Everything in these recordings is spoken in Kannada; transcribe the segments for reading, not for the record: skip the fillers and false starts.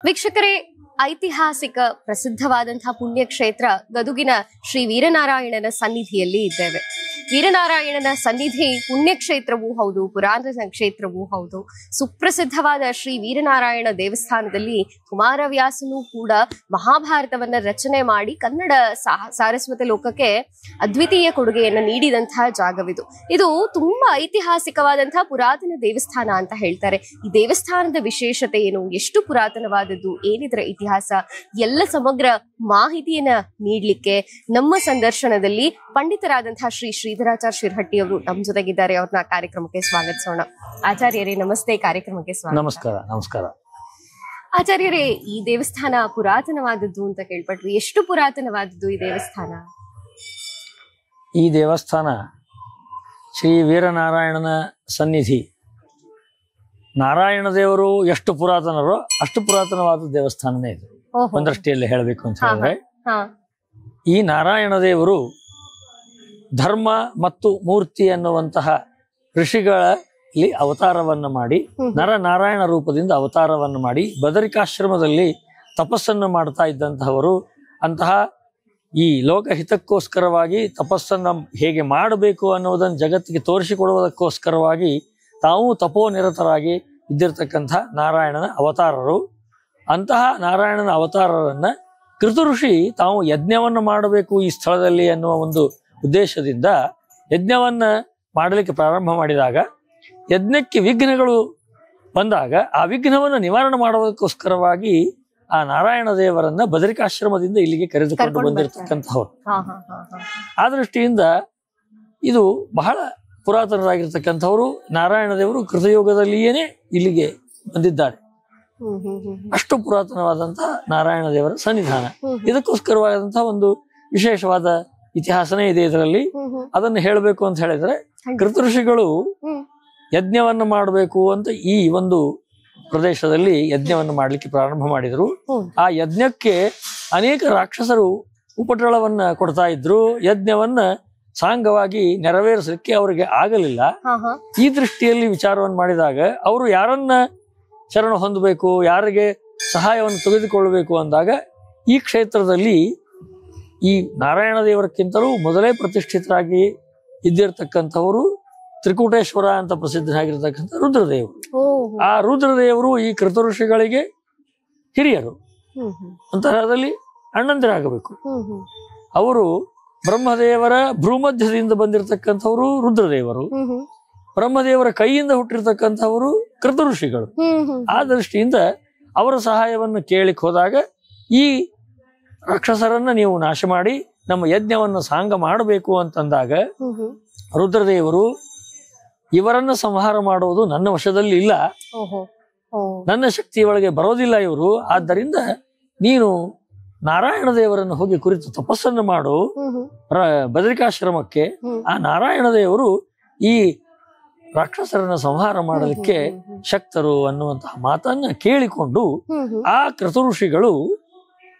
ವೀಕ್ಷಕರೇ, ಐತಿಹಾಸಿಕ ಪ್ರಸಿದ್ಧವಾದಂತಹ ಪುಣ್ಯಕ್ಷೇತ್ರ ಗದುಗಿನ ಶ್ರೀ ವೀರನಾರಾಯಣನ ಸನ್ನಿಧಿಯಲ್ಲಿ ಇದ್ದೇವೆ. ವೀರನಾರಾಯಣನ ಸನ್ನಿಧಿ ಪುಣ್ಯಕ್ಷೇತ್ರವೂ ಹೌದು, ಪುರಾತನ ಕ್ಷೇತ್ರವೂ ಹೌದು. ಸುಪ್ರಸಿದ್ಧವಾದ ಶ್ರೀ ವೀರನಾರಾಯಣ ದೇವಸ್ಥಾನದಲ್ಲಿ ಕುಮಾರವ್ಯಾಸನು ಕೂಡ ಮಹಾಭಾರತವನ್ನ ರಚನೆ ಮಾಡಿ ಕನ್ನಡ ಸಾರಸ್ವತ ಲೋಕಕ್ಕೆ ಅದ್ವಿತೀಯ ಕೊಡುಗೆಯನ್ನು ನೀಡಿದಂತಹ ಜಾಗವಿದು. ಇದು ತುಂಬಾ ಐತಿಹಾಸಿಕವಾದಂತಹ ಪುರಾತನ ದೇವಸ್ಥಾನ ಅಂತ ಹೇಳ್ತಾರೆ. ಈ ದೇವಸ್ಥಾನದ ವಿಶೇಷತೆ ಏನು, ಎಷ್ಟು ಪುರಾತನವಾದದ್ದು, ಏನಿದರ ಇತಿಹಾಸ, ಎಲ್ಲ ಸಮಗ್ರ ಮಾಹಿತಿಯನ್ನ ನೀಡ್ಲಿಕ್ಕೆ ನಮ್ಮ ಸಂದರ್ಶನದಲ್ಲಿ ಪಂಡಿತರಾದಂತಹ ಶ್ರೀ ಶ್ರೀಧರಾಚಾರ್ಯ ಶಿರಹಟ್ಟಿ ಅವರು ನಮ್ಮ ಜೊತೆಗಿದ್ದಾರೆ. ಅವ್ರನ್ನ ಕಾರ್ಯಕ್ರಮಕ್ಕೆ ಸ್ವಾಗತಿಸೋಣ. ಆಚಾರ್ಯರೇ ನಮಸ್ತೆ, ಕಾರ್ಯಕ್ರಮಕ್ಕೆ ಸ್ವಾಗತ. ನಮಸ್ಕಾರ. ನಮಸ್ಕಾರ ಆಚಾರ್ಯರೇ, ಈ ದೇವಸ್ಥಾನ ಪುರಾತನವಾದದ್ದು ಅಂತ ಕೇಳ್ಪಟ್ರಿ. ಎಷ್ಟು ಪುರಾತನವಾದದ್ದು ಈ ದೇವಸ್ಥಾನ? ಈ ದೇವಸ್ಥಾನ ಶ್ರೀ ವೀರನಾರಾಯಣನ ಸನ್ನಿಧಿ. ನಾರಾಯಣ ದೇವರು ಎಷ್ಟು ಪುರಾತನರೋ ಅಷ್ಟು ಪುರಾತನವಾದ ದೇವಸ್ಥಾನನೇ ಇದು, ಒಂದೃಷ್ಟಿಯಲ್ಲಿ ಹೇಳಬೇಕು ಅಂತ ಹೇಳಿದ್ರೆ. ಈ ನಾರಾಯಣ ದೇವರು ಧರ್ಮ ಮತ್ತು ಮೂರ್ತಿ ಅನ್ನುವಂತಹ ಋಷಿಗಳಲ್ಲಿ ಅವತಾರವನ್ನು ಮಾಡಿ, ನರನಾರಾಯಣ ರೂಪದಿಂದ ಅವತಾರವನ್ನು ಮಾಡಿ ಬದರಿಕಾಶ್ರಮದಲ್ಲಿ ತಪಸ್ಸನ್ನು ಮಾಡ್ತಾ ಇದ್ದಂತಹವರು. ಅಂತಹ ಈ ಲೋಕಹಿತಕ್ಕೋಸ್ಕರವಾಗಿ ತಪಸ್ಸನ್ನು ಹೇಗೆ ಮಾಡಬೇಕು ಅನ್ನೋದನ್ನು ಜಗತ್ತಿಗೆ ತೋರಿಸಿಕೊಡುವುದಕ್ಕೋಸ್ಕರವಾಗಿ ತಾವು ತಪೋನಿರತರಾಗಿ ಇದ್ದಿರ್ತಕ್ಕಂಥ ನಾರಾಯಣನ ಅವತಾರರು. ಅಂತಹ ನಾರಾಯಣನ ಅವತಾರರನ್ನ ಕೃತಋಷಿ ತಾವು ಯಜ್ಞವನ್ನು ಮಾಡಬೇಕು ಈ ಸ್ಥಳದಲ್ಲಿ ಅನ್ನುವ ಒಂದು ಉದ್ದೇಶದಿಂದ ಯಜ್ಞವನ್ನ ಮಾಡಲಿಕ್ಕೆ ಪ್ರಾರಂಭ ಮಾಡಿದಾಗ, ಯಜ್ಞಕ್ಕೆ ವಿಘ್ನಗಳು ಬಂದಾಗ ಆ ವಿಘ್ನವನ್ನು ನಿವಾರಣೆ ಮಾಡುವುದಕ್ಕೋಸ್ಕರವಾಗಿ ಆ ನಾರಾಯಣ ದೇವರನ್ನ ಬದರಿಕಾಶ್ರಮದಿಂದ ಇಲ್ಲಿಗೆ ಕರೆದುಕೊಂಡು ಬಂದಿರತಕ್ಕಂಥವ್ರು. ಆ ದೃಷ್ಟಿಯಿಂದ ಇದು ಬಹಳ ಪುರಾತನರಾಗಿರ್ತಕ್ಕಂಥವ್ರು. ನಾರಾಯಣ ದೇವರು ಕೃತಯುಗದಲ್ಲಿಯೇನೆ ಇಲ್ಲಿಗೆ ಬಂದಿದ್ದಾರೆ. ಅಷ್ಟು ಪುರಾತನವಾದಂತಹ ನಾರಾಯಣ ದೇವರ ಸನ್ನಿಧಾನ. ಇದಕ್ಕೋಸ್ಕರವಾದಂತಹ ಒಂದು ವಿಶೇಷವಾದ ಇತಿಹಾಸನೇ ಇದೆ ಇದರಲ್ಲಿ. ಅದನ್ನು ಹೇಳಬೇಕು ಅಂತ ಹೇಳಿದ್ರೆ, ಕೃತಋಷಿಗಳು ಯಜ್ಞವನ್ನು ಮಾಡಬೇಕು ಅಂತ ಈ ಒಂದು ಪ್ರದೇಶದಲ್ಲಿ ಯಜ್ಞವನ್ನು ಮಾಡ್ಲಿಕ್ಕೆ ಪ್ರಾರಂಭ ಮಾಡಿದ್ರು. ಆ ಯಜ್ಞಕ್ಕೆ ಅನೇಕ ರಾಕ್ಷಸರು ಉಪಟಳವನ್ನ ಕೊಡ್ತಾ ಇದ್ರು. ಯಜ್ಞವನ್ನ ಸಾಂಗವಾಗಿ ನೆರವೇರಿಸಲಿಕ್ಕೆ ಅವರಿಗೆ ಆಗಲಿಲ್ಲ. ಈ ದೃಷ್ಟಿಯಲ್ಲಿ ವಿಚಾರವನ್ನು ಮಾಡಿದಾಗ ಅವರು ಯಾರನ್ನ ಶರಣ ಹೊಂದಬೇಕು, ಯಾರಿಗೆ ಸಹಾಯವನ್ನು ತೆಗೆದುಕೊಳ್ಳಬೇಕು ಅಂದಾಗ ಈ ಕ್ಷೇತ್ರದಲ್ಲಿ ಈ ನಾರಾಯಣ ದೇವರಕ್ಕಿಂತಲೂ ಮೊದಲೇ ಪ್ರತಿಷ್ಠಿತರಾಗಿ ಇದ್ದಿರ್ತಕ್ಕಂಥವರು ತ್ರಿಕೂಟೇಶ್ವರ ಅಂತ ಪ್ರಸಿದ್ಧರಾಗಿರ್ತಕ್ಕಂಥ ರುದ್ರದೇವರು. ಆ ರುದ್ರದೇವರು ಈ ಕೃತಋಷಿಗಳಿಗೆ ಹಿರಿಯರು, ಅಂತರದಲ್ಲಿ ಅಣ್ಣಂದಿರಾಗಬೇಕು. ಅವರು ಬ್ರಹ್ಮದೇವರ ಭ್ರೂಮಧ್ಯದಿಂದ ಬಂದಿರತಕ್ಕಂಥವರು ರುದ್ರದೇವರು, ಬ್ರಹ್ಮದೇವರ ಕೈಯಿಂದ ಹುಟ್ಟಿರ್ತಕ್ಕಂಥವರು ಕೃತಋಷಿಗಳು. ಆ ದೃಷ್ಟಿಯಿಂದ ಅವರ ಸಹಾಯವನ್ನು ಕೇಳಿಕ್ ಹೋದಾಗ, ಈ ರಾಕ್ಷಸರನ್ನ ನೀವು ನಾಶ ಮಾಡಿ ನಮ್ಮ ಯಜ್ಞವನ್ನು ಸಾಂಗ ಮಾಡಬೇಕು ಅಂತಂದಾಗ, ರುದ್ರದೇವರು ಇವರನ್ನ ಸಂಹಾರ ಮಾಡುವುದು ನನ್ನ ವಶದಲ್ಲಿ ಇಲ್ಲ, ನನ್ನ ಶಕ್ತಿ ಒಳಗೆ ಬರೋದಿಲ್ಲ ಇವರು. ಆದ್ದರಿಂದ ನೀನು ನಾರಾಯಣ ದೇವರನ್ನು ಹೋಗಿ ಕುರಿತು ತಪಸ್ಸನ್ನು ಮಾಡು ಬದರಿಕಾಶ್ರಮಕ್ಕೆ. ಆ ನಾರಾಯಣ ದೇವರು ಈ ರಾಕ್ಷಸರನ್ನ ಸಂಹಾರ ಮಾಡಲಿಕ್ಕೆ ಶಕ್ತರು ಅನ್ನುವಂತಹ ಮಾತನ್ನ ಕೇಳಿಕೊಂಡು ಆ ಕೃತಋಷಿಗಳು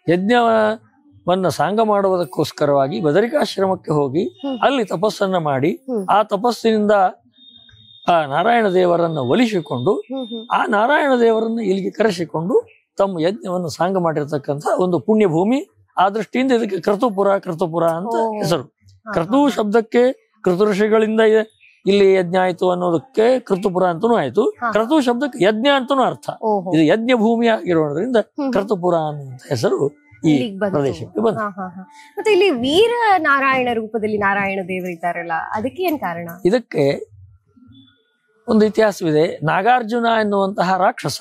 ಯಜ್ಞವನ್ನ ಸಾಂಗ ಮಾಡುವುದಕ್ಕೋಸ್ಕರವಾಗಿ ಬದರಿಕಾಶ್ರಮಕ್ಕೆ ಹೋಗಿ ಅಲ್ಲಿ ತಪಸ್ಸನ್ನ ಮಾಡಿ, ಆ ತಪಸ್ಸಿನಿಂದ ಆ ನಾರಾಯಣ ದೇವರನ್ನ ಒಲಿಸಿಕೊಂಡು ಆ ನಾರಾಯಣ ದೇವರನ್ನ ಇಲ್ಲಿಗೆ ಕರೆಸಿಕೊಂಡು ತಮ್ಮ ಯಜ್ಞವನ್ನು ಸಾಂಗ ಮಾಡಿರ್ತಕ್ಕಂಥ ಒಂದು ಪುಣ್ಯ ಭೂಮಿ. ಆ ದೃಷ್ಟಿಯಿಂದ ಇದಕ್ಕೆ ಕೃತುಪುರ ಅಂತ ಹೆಸರು. ಕ್ರತು ಶಬ್ದಕ್ಕೆ ಕೃತಋಷಿಗಳಿಂದ ಇಲ್ಲಿ ಯಜ್ಞ ಆಯ್ತು ಅನ್ನೋದಕ್ಕೆ ಕೃತುಪುರ ಅಂತನೂ ಆಯ್ತು. ಕ್ರತು ಶಬ್ದಕ್ಕೆ ಯಜ್ಞ ಅಂತನೂ ಅರ್ಥ. ಇದು ಯಜ್ಞ ಭೂಮಿ ಆಗಿರೋದ್ರಿಂದ ಕೃತುಪುರ ಅನ್ನುವಂತ ಹೆಸರು ಈ ಪ್ರದೇಶಕ್ಕೆ ಬಂದ. ಮತ್ತೆ ಇಲ್ಲಿ ವೀರ ನಾರಾಯಣ ರೂಪದಲ್ಲಿ ನಾರಾಯಣ ದೇವರಿದ್ದಾರಲ್ಲ, ಅದಕ್ಕೆ ಏನ್ ಕಾರಣ? ಇದಕ್ಕೆ ಒಂದು ಇತಿಹಾಸವಿದೆ. ನಾಗಾರ್ಜುನ ಎನ್ನುವಂತಹ ರಾಕ್ಷಸ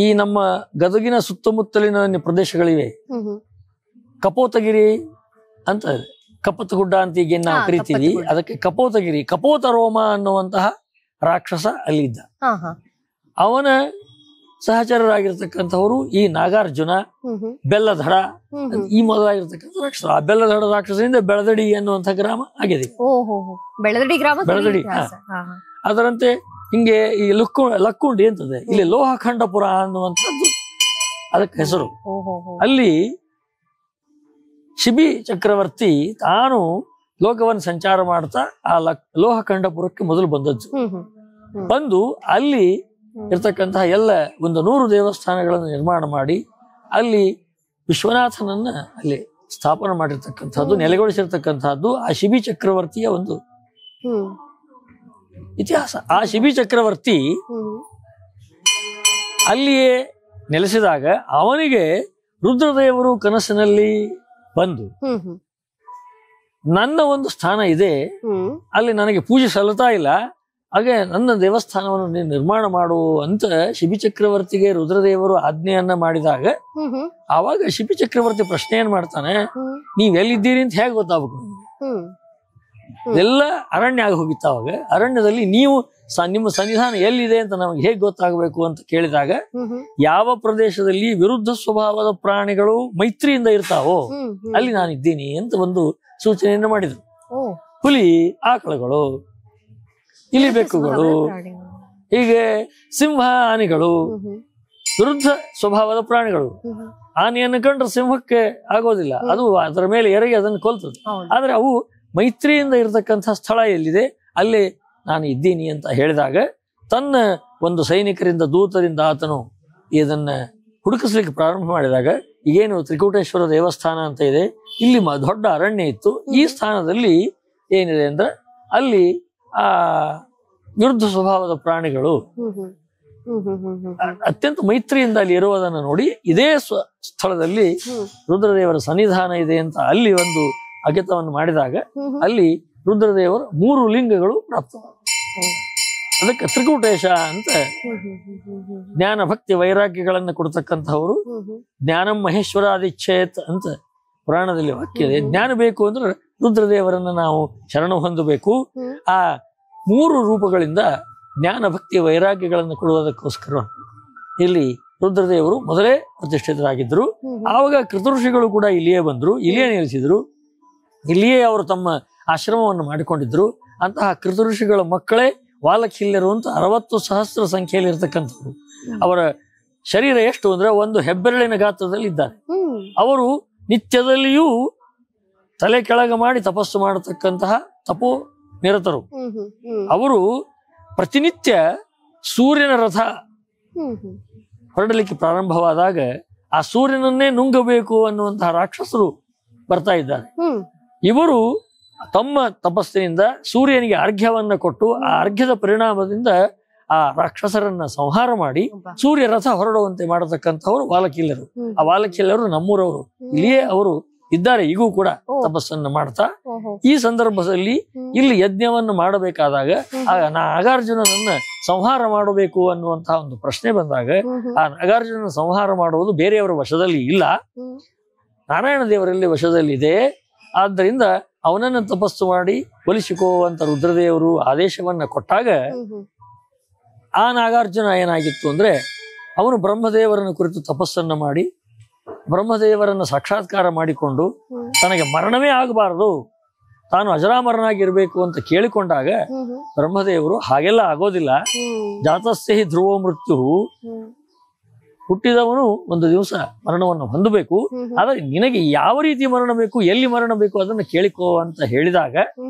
ಈ ನಮ್ಮ ಗದಗಿನ ಸುತ್ತಮುತ್ತಲಿನ ಪ್ರದೇಶಗಳಿವೆ. ಕಪೋತಗಿರಿ ಅಂತ ಇದೆ, ಕಪತಗುಡ್ಡ ಅಂತ ಈಗ ನಾವು ಕರಿತೀವಿ, ಅದಕ್ಕೆ ಕಪೋತಗಿರಿ. ಕಪೋತ ರೋಮ ಅನ್ನುವಂತಹ ರಾಕ್ಷಸ ಅಲ್ಲಿದ್ದ. ಅವನ ಸಹಚರರಾಗಿರ್ತಕ್ಕಂಥವರು ಈ ನಾಗಾರ್ಜುನ, ಬೆಲ್ಲಧಡ ಈ ಮೊದಲಾಗಿರ್ತಕ್ಕಂಥ ರಾಕ್ಷಸ. ಆ ಬೆಲ್ಲಧಡ ರಾಕ್ಷಸದಿಂದ ಬೆಳದಡಿ ಅನ್ನುವಂಥ ಗ್ರಾಮ ಆಗಿದೆ. ಬೆಳದಡಿ. ಅದರಂತೆ ಹಿಂಗೆ ಈ ಲಕ್ಕುಂಡಿ ಅಂತದೆ, ಇಲ್ಲಿ ಲೋಹಖಂಡಪುರ ಅನ್ನುವಂಥದ್ದು ಅದಕ್ಕೆ ಹೆಸರು. ಅಲ್ಲಿ ಶಿಬಿ ಚಕ್ರವರ್ತಿ ತಾನು ಲೋಕವನ್ನು ಸಂಚಾರ ಮಾಡ್ತಾ ಆ ಲೋಹಖಂಡಪುರಕ್ಕೆ ಮೊದಲು ಬಂದದ್ದು. ಬಂದು ಅಲ್ಲಿ ಇರ್ತಕ್ಕಂತಹ ಎಲ್ಲ ಒಂದು 100 ದೇವಸ್ಥಾನಗಳನ್ನು ನಿರ್ಮಾಣ ಮಾಡಿ ಅಲ್ಲಿ ವಿಶ್ವನಾಥನನ್ನ ಅಲ್ಲಿ ಸ್ಥಾಪನೆ ಮಾಡಿರ್ತಕ್ಕಂಥದ್ದು, ನೆಲೆಗೊಳಿಸಿರ್ತಕ್ಕಂಥದ್ದು ಆ ಶಿಬಿ ಚಕ್ರವರ್ತಿಯ ಒಂದು ಇತಿಹಾಸ. ಆ ಶಿಬಿ ಚಕ್ರವರ್ತಿ ಅಲ್ಲಿಯೇ ನೆಲೆಸಿದಾಗ ಅವನಿಗೆ ರುದ್ರದೇವರು ಕನಸಿನಲ್ಲಿ ಬಂದು ನನ್ನ ಒಂದು ಸ್ಥಾನ ಇದೆ, ಅಲ್ಲಿ ನನಗೆ ಪೂಜೆ ಸಲ್ಲುತ್ತಾ ಇಲ್ಲ, ಹಾಗೆ ನನ್ನ ದೇವಸ್ಥಾನವನ್ನು ನೀನು ನಿರ್ಮಾಣ ಮಾಡು ಅಂತ ಶಿಬಿ ಚಕ್ರವರ್ತಿಗೆ ರುದ್ರದೇವರು ಆಜ್ಞೆಯನ್ನ ಮಾಡಿದಾಗ ಆವಾಗ ಶಿಬಿ ಚಕ್ರವರ್ತಿ ಪ್ರಶ್ನೆ ಏನ್ ಮಾಡ್ತಾನೆ, ನೀವ್ ಎಲ್ಲಿದ್ದೀರಿ ಅಂತ ಹೇಗೆ ಗೊತ್ತಾಗ್ಬೇಕು? ಎಲ್ಲ ಅರಣ್ಯ ಆಗಿ ಹೋಗಿತ್ತ. ಅವಾಗ ಅರಣ್ಯದಲ್ಲಿ ನೀವು ನಿಮ್ಮ ಸನ್ನಿಧಾನ ಎಲ್ಲಿದೆ ಅಂತ ನಮಗೆ ಹೇಗೆ ಗೊತ್ತಾಗಬೇಕು ಅಂತ ಕೇಳಿದಾಗ ಯಾವ ಪ್ರದೇಶದಲ್ಲಿ ವಿರುದ್ಧ ಸ್ವಭಾವದ ಪ್ರಾಣಿಗಳು ಮೈತ್ರಿಯಿಂದ ಇರ್ತಾವೋ ಅಲ್ಲಿ ನಾನಿದ್ದೀನಿ ಅಂತ ಒಂದು ಸೂಚನೆಯನ್ನು ಮಾಡಿದ್ರು. ಹುಲಿ, ಆಕಳುಗಳು, ಇಲಿ ಬೆಕ್ಕುಗಳು, ಹೀಗೆ ಸಿಂಹ, ಆನೆಗಳು ವಿರುದ್ಧ ಸ್ವಭಾವದ ಪ್ರಾಣಿಗಳು. ಆನೆಯನ್ನು ಕಂಡ್ರೆ ಸಿಂಹಕ್ಕೆ ಆಗೋದಿಲ್ಲ, ಅದು ಅದರ ಮೇಲೆ ಎರಗಿ ಅದನ್ನು ಕೊಲ್ತದೆ. ಆದ್ರೆ ಅವು ಮೈತ್ರಿಯಿಂದ ಇರತಕ್ಕಂಥ ಸ್ಥಳ ಎಲ್ಲಿದೆ ಅಲ್ಲಿ ನಾನು ಇದ್ದೀನಿ ಅಂತ ಹೇಳಿದಾಗ ತನ್ನ ಒಂದು ಸೈನಿಕರಿಂದ ದೂತರಿಂದ ಆತನು ಇದನ್ನ ಹುಡುಕಿಸ್ಲಿಕ್ಕೆ ಪ್ರಾರಂಭ ಮಾಡಿದಾಗ ಈಗೇನು ತ್ರಿಕೂಟೇಶ್ವರ ದೇವಸ್ಥಾನ ಅಂತ ಇದೆ, ಇಲ್ಲಿ ದೊಡ್ಡ ಅರಣ್ಯ ಇತ್ತು. ಈ ಸ್ಥಾನದಲ್ಲಿ ಏನಿದೆ ಅಂದ್ರೆ ಅಲ್ಲಿ ಆ ವಿರುದ್ಧ ಸ್ವಭಾವದ ಪ್ರಾಣಿಗಳು ಅತ್ಯಂತ ಮೈತ್ರಿಯಿಂದ ಅಲ್ಲಿ ಇರುವುದನ್ನು ನೋಡಿ ಇದೇ ಸ್ಥಳದಲ್ಲಿ ರುದ್ರದೇವರ ಸನ್ನಿಧಾನ ಇದೆ ಅಂತ ಅಲ್ಲಿ ಒಂದು ಅಗೆತವನ್ನು ಮಾಡಿದಾಗ ಅಲ್ಲಿ ರುದ್ರದೇವರ 3 ಲಿಂಗಗಳು ಪ್ರಾಪ್ತವಾದ. ಅದಕ್ಕೆ ತ್ರಿಕೂಟೇಶ ಅಂತ ಜ್ಞಾನ ಭಕ್ತಿ ವೈರಾಗ್ಯಗಳನ್ನ ಕೊಡ್ತಕ್ಕಂಥವ್ರು. ಜ್ಞಾನಂ ಮಹೇಶ್ವರಾದಿಚ್ಛೇತ್ ಅಂತ ಪುರಾಣದಲ್ಲಿ ವಾಕ್ಯ ಇದೆ. ಜ್ಞಾನ ಬೇಕು ಅಂದ್ರೆ ರುದ್ರದೇವರನ್ನ ನಾವು ಶರಣ ಹೊಂದಬೇಕು. ಆ 3 ರೂಪಗಳಿಂದ ಜ್ಞಾನ ಭಕ್ತಿ ವೈರಾಗ್ಯಗಳನ್ನು ಕೊಡುವುದಕ್ಕೋಸ್ಕರ ಇಲ್ಲಿ ರುದ್ರದೇವರು ಮೊದಲೇ ಪ್ರತಿಷ್ಠಿತರಾಗಿದ್ರು. ಆವಾಗ ಕೃತಋಷಿಗಳು ಕೂಡ ಇಲ್ಲಿಯೇ ಬಂದ್ರು, ಇಲ್ಲಿಯೇ ನೆಲೆಸಿದ್ರು, ಇಲ್ಲಿಯೇ ಅವರು ತಮ್ಮ ಆಶ್ರಮವನ್ನು ಮಾಡಿಕೊಂಡಿದ್ರು. ಅಂತಹ ಕೃತಋಷಿಗಳ ಮಕ್ಕಳೇ ವಾಲಖಿಲ್ಯರು ಅಂತ 60,000 ಸಂಖ್ಯೆಯಲ್ಲಿ ಇರ್ತಕ್ಕಂಥವ್ರು. ಅವರ ಶರೀರ ಎಷ್ಟು ಅಂದ್ರೆ ಒಂದು ಹೆಬ್ಬೆರಳಿನ ಗಾತ್ರದಲ್ಲಿ ಇದ್ದಾರೆ. ಅವರು ನಿತ್ಯದಲ್ಲಿಯೂ ತಲೆ ಕೆಳಗೆ ಮಾಡಿ ತಪಸ್ಸು ಮಾಡತಕ್ಕಂತಹ ತಪೋ ನಿರತರು. ಅವರು ಪ್ರತಿನಿತ್ಯ ಸೂರ್ಯನ ರಥ ಹೊರಡಲಿಕ್ಕೆ ಪ್ರಾರಂಭವಾದಾಗ ಆ ಸೂರ್ಯನನ್ನೇ ನುಂಗಬೇಕು ಅನ್ನುವಂತಹ ರಾಕ್ಷಸರು ಬರ್ತಾ ಇದ್ದಾರೆ. ಇವರು ತಮ್ಮ ತಪಸ್ಸಿನಿಂದ ಸೂರ್ಯನಿಗೆ ಅರ್ಘ್ಯವನ್ನ ಕೊಟ್ಟು ಆ ಅರ್ಘ್ಯದ ಪರಿಣಾಮದಿಂದ ಆ ರಾಕ್ಷಸರನ್ನ ಸಂಹಾರ ಮಾಡಿ ಸೂರ್ಯ ರಥ ಹೊರಡುವಂತೆ ಮಾಡತಕ್ಕಂಥವ್ರು ವಾಲಕಿಲ್ಯರು. ಆ ವಾಲಕಿಲ್ಯರು ನಮ್ಮೂರವರು, ಇಲ್ಲಿಯೇ ಅವರು ಇದ್ದಾರೆ ಈಗೂ ಕೂಡ ತಪಸ್ಸನ್ನು ಮಾಡ್ತಾ. ಈ ಸಂದರ್ಭದಲ್ಲಿ ಇಲ್ಲಿ ಯಜ್ಞವನ್ನು ಮಾಡಬೇಕಾದಾಗ ನಾಗಾರ್ಜುನನನ್ನ ಸಂಹಾರ ಮಾಡಬೇಕು ಅನ್ನುವಂತಹ ಒಂದು ಪ್ರಶ್ನೆ ಬಂದಾಗ ಆ ನಾಗಾರ್ಜುನನ ಸಂಹಾರ ಮಾಡುವುದು ಬೇರೆಯವರ ವಶದಲ್ಲಿ ಇಲ್ಲ, ನಾರಾಯಣ ದೇವರಲ್ಲಿ ವಶದಲ್ಲಿ ಇದೆ. ಆದ್ದರಿಂದ ಅವನನ್ನು ತಪಸ್ಸು ಮಾಡಿ ಒಲಿಸಿಕೋ ಅಂತ ರುದ್ರದೇವರು ಆದೇಶವನ್ನ ಕೊಟ್ಟಾಗ ಆ ನಾಗಾರ್ಜುನ ಏನಾಗಿತ್ತು ಅಂದ್ರೆ ಅವನು ಬ್ರಹ್ಮದೇವರನ್ನು ಕುರಿತು ತಪಸ್ಸನ್ನ ಮಾಡಿ ಬ್ರಹ್ಮದೇವರನ್ನು ಸಾಕ್ಷಾತ್ಕಾರ ಮಾಡಿಕೊಂಡು ತನಗೆ ಮರಣವೇ ಆಗಬಾರದು, ತಾನು ಅಜರಾಮರನಾಗಿರ್ಬೇಕು ಅಂತ ಕೇಳಿಕೊಂಡಾಗ ಬ್ರಹ್ಮದೇವರು ಹಾಗೆಲ್ಲ ಆಗೋದಿಲ್ಲ, ಜಾತಸ್ಯ ಹಿ ಧ್ರುವೋ ಮೃತ್ಯು, ಹುಟ್ಟಿದವನು ಒಂದು ದಿವಸ ಮರಣವನ್ನು ಹೊಂದಬೇಕು, ಆದರೆ ನಿನಗೆ ಯಾವ ರೀತಿ ಮರಣ ಬೇಕು, ಎಲ್ಲಿ ಮರಣ ಬೇಕು ಅದನ್ನು ಕೇಳಿಕೋ ಅಂತ ಹೇಳಿದಾಗ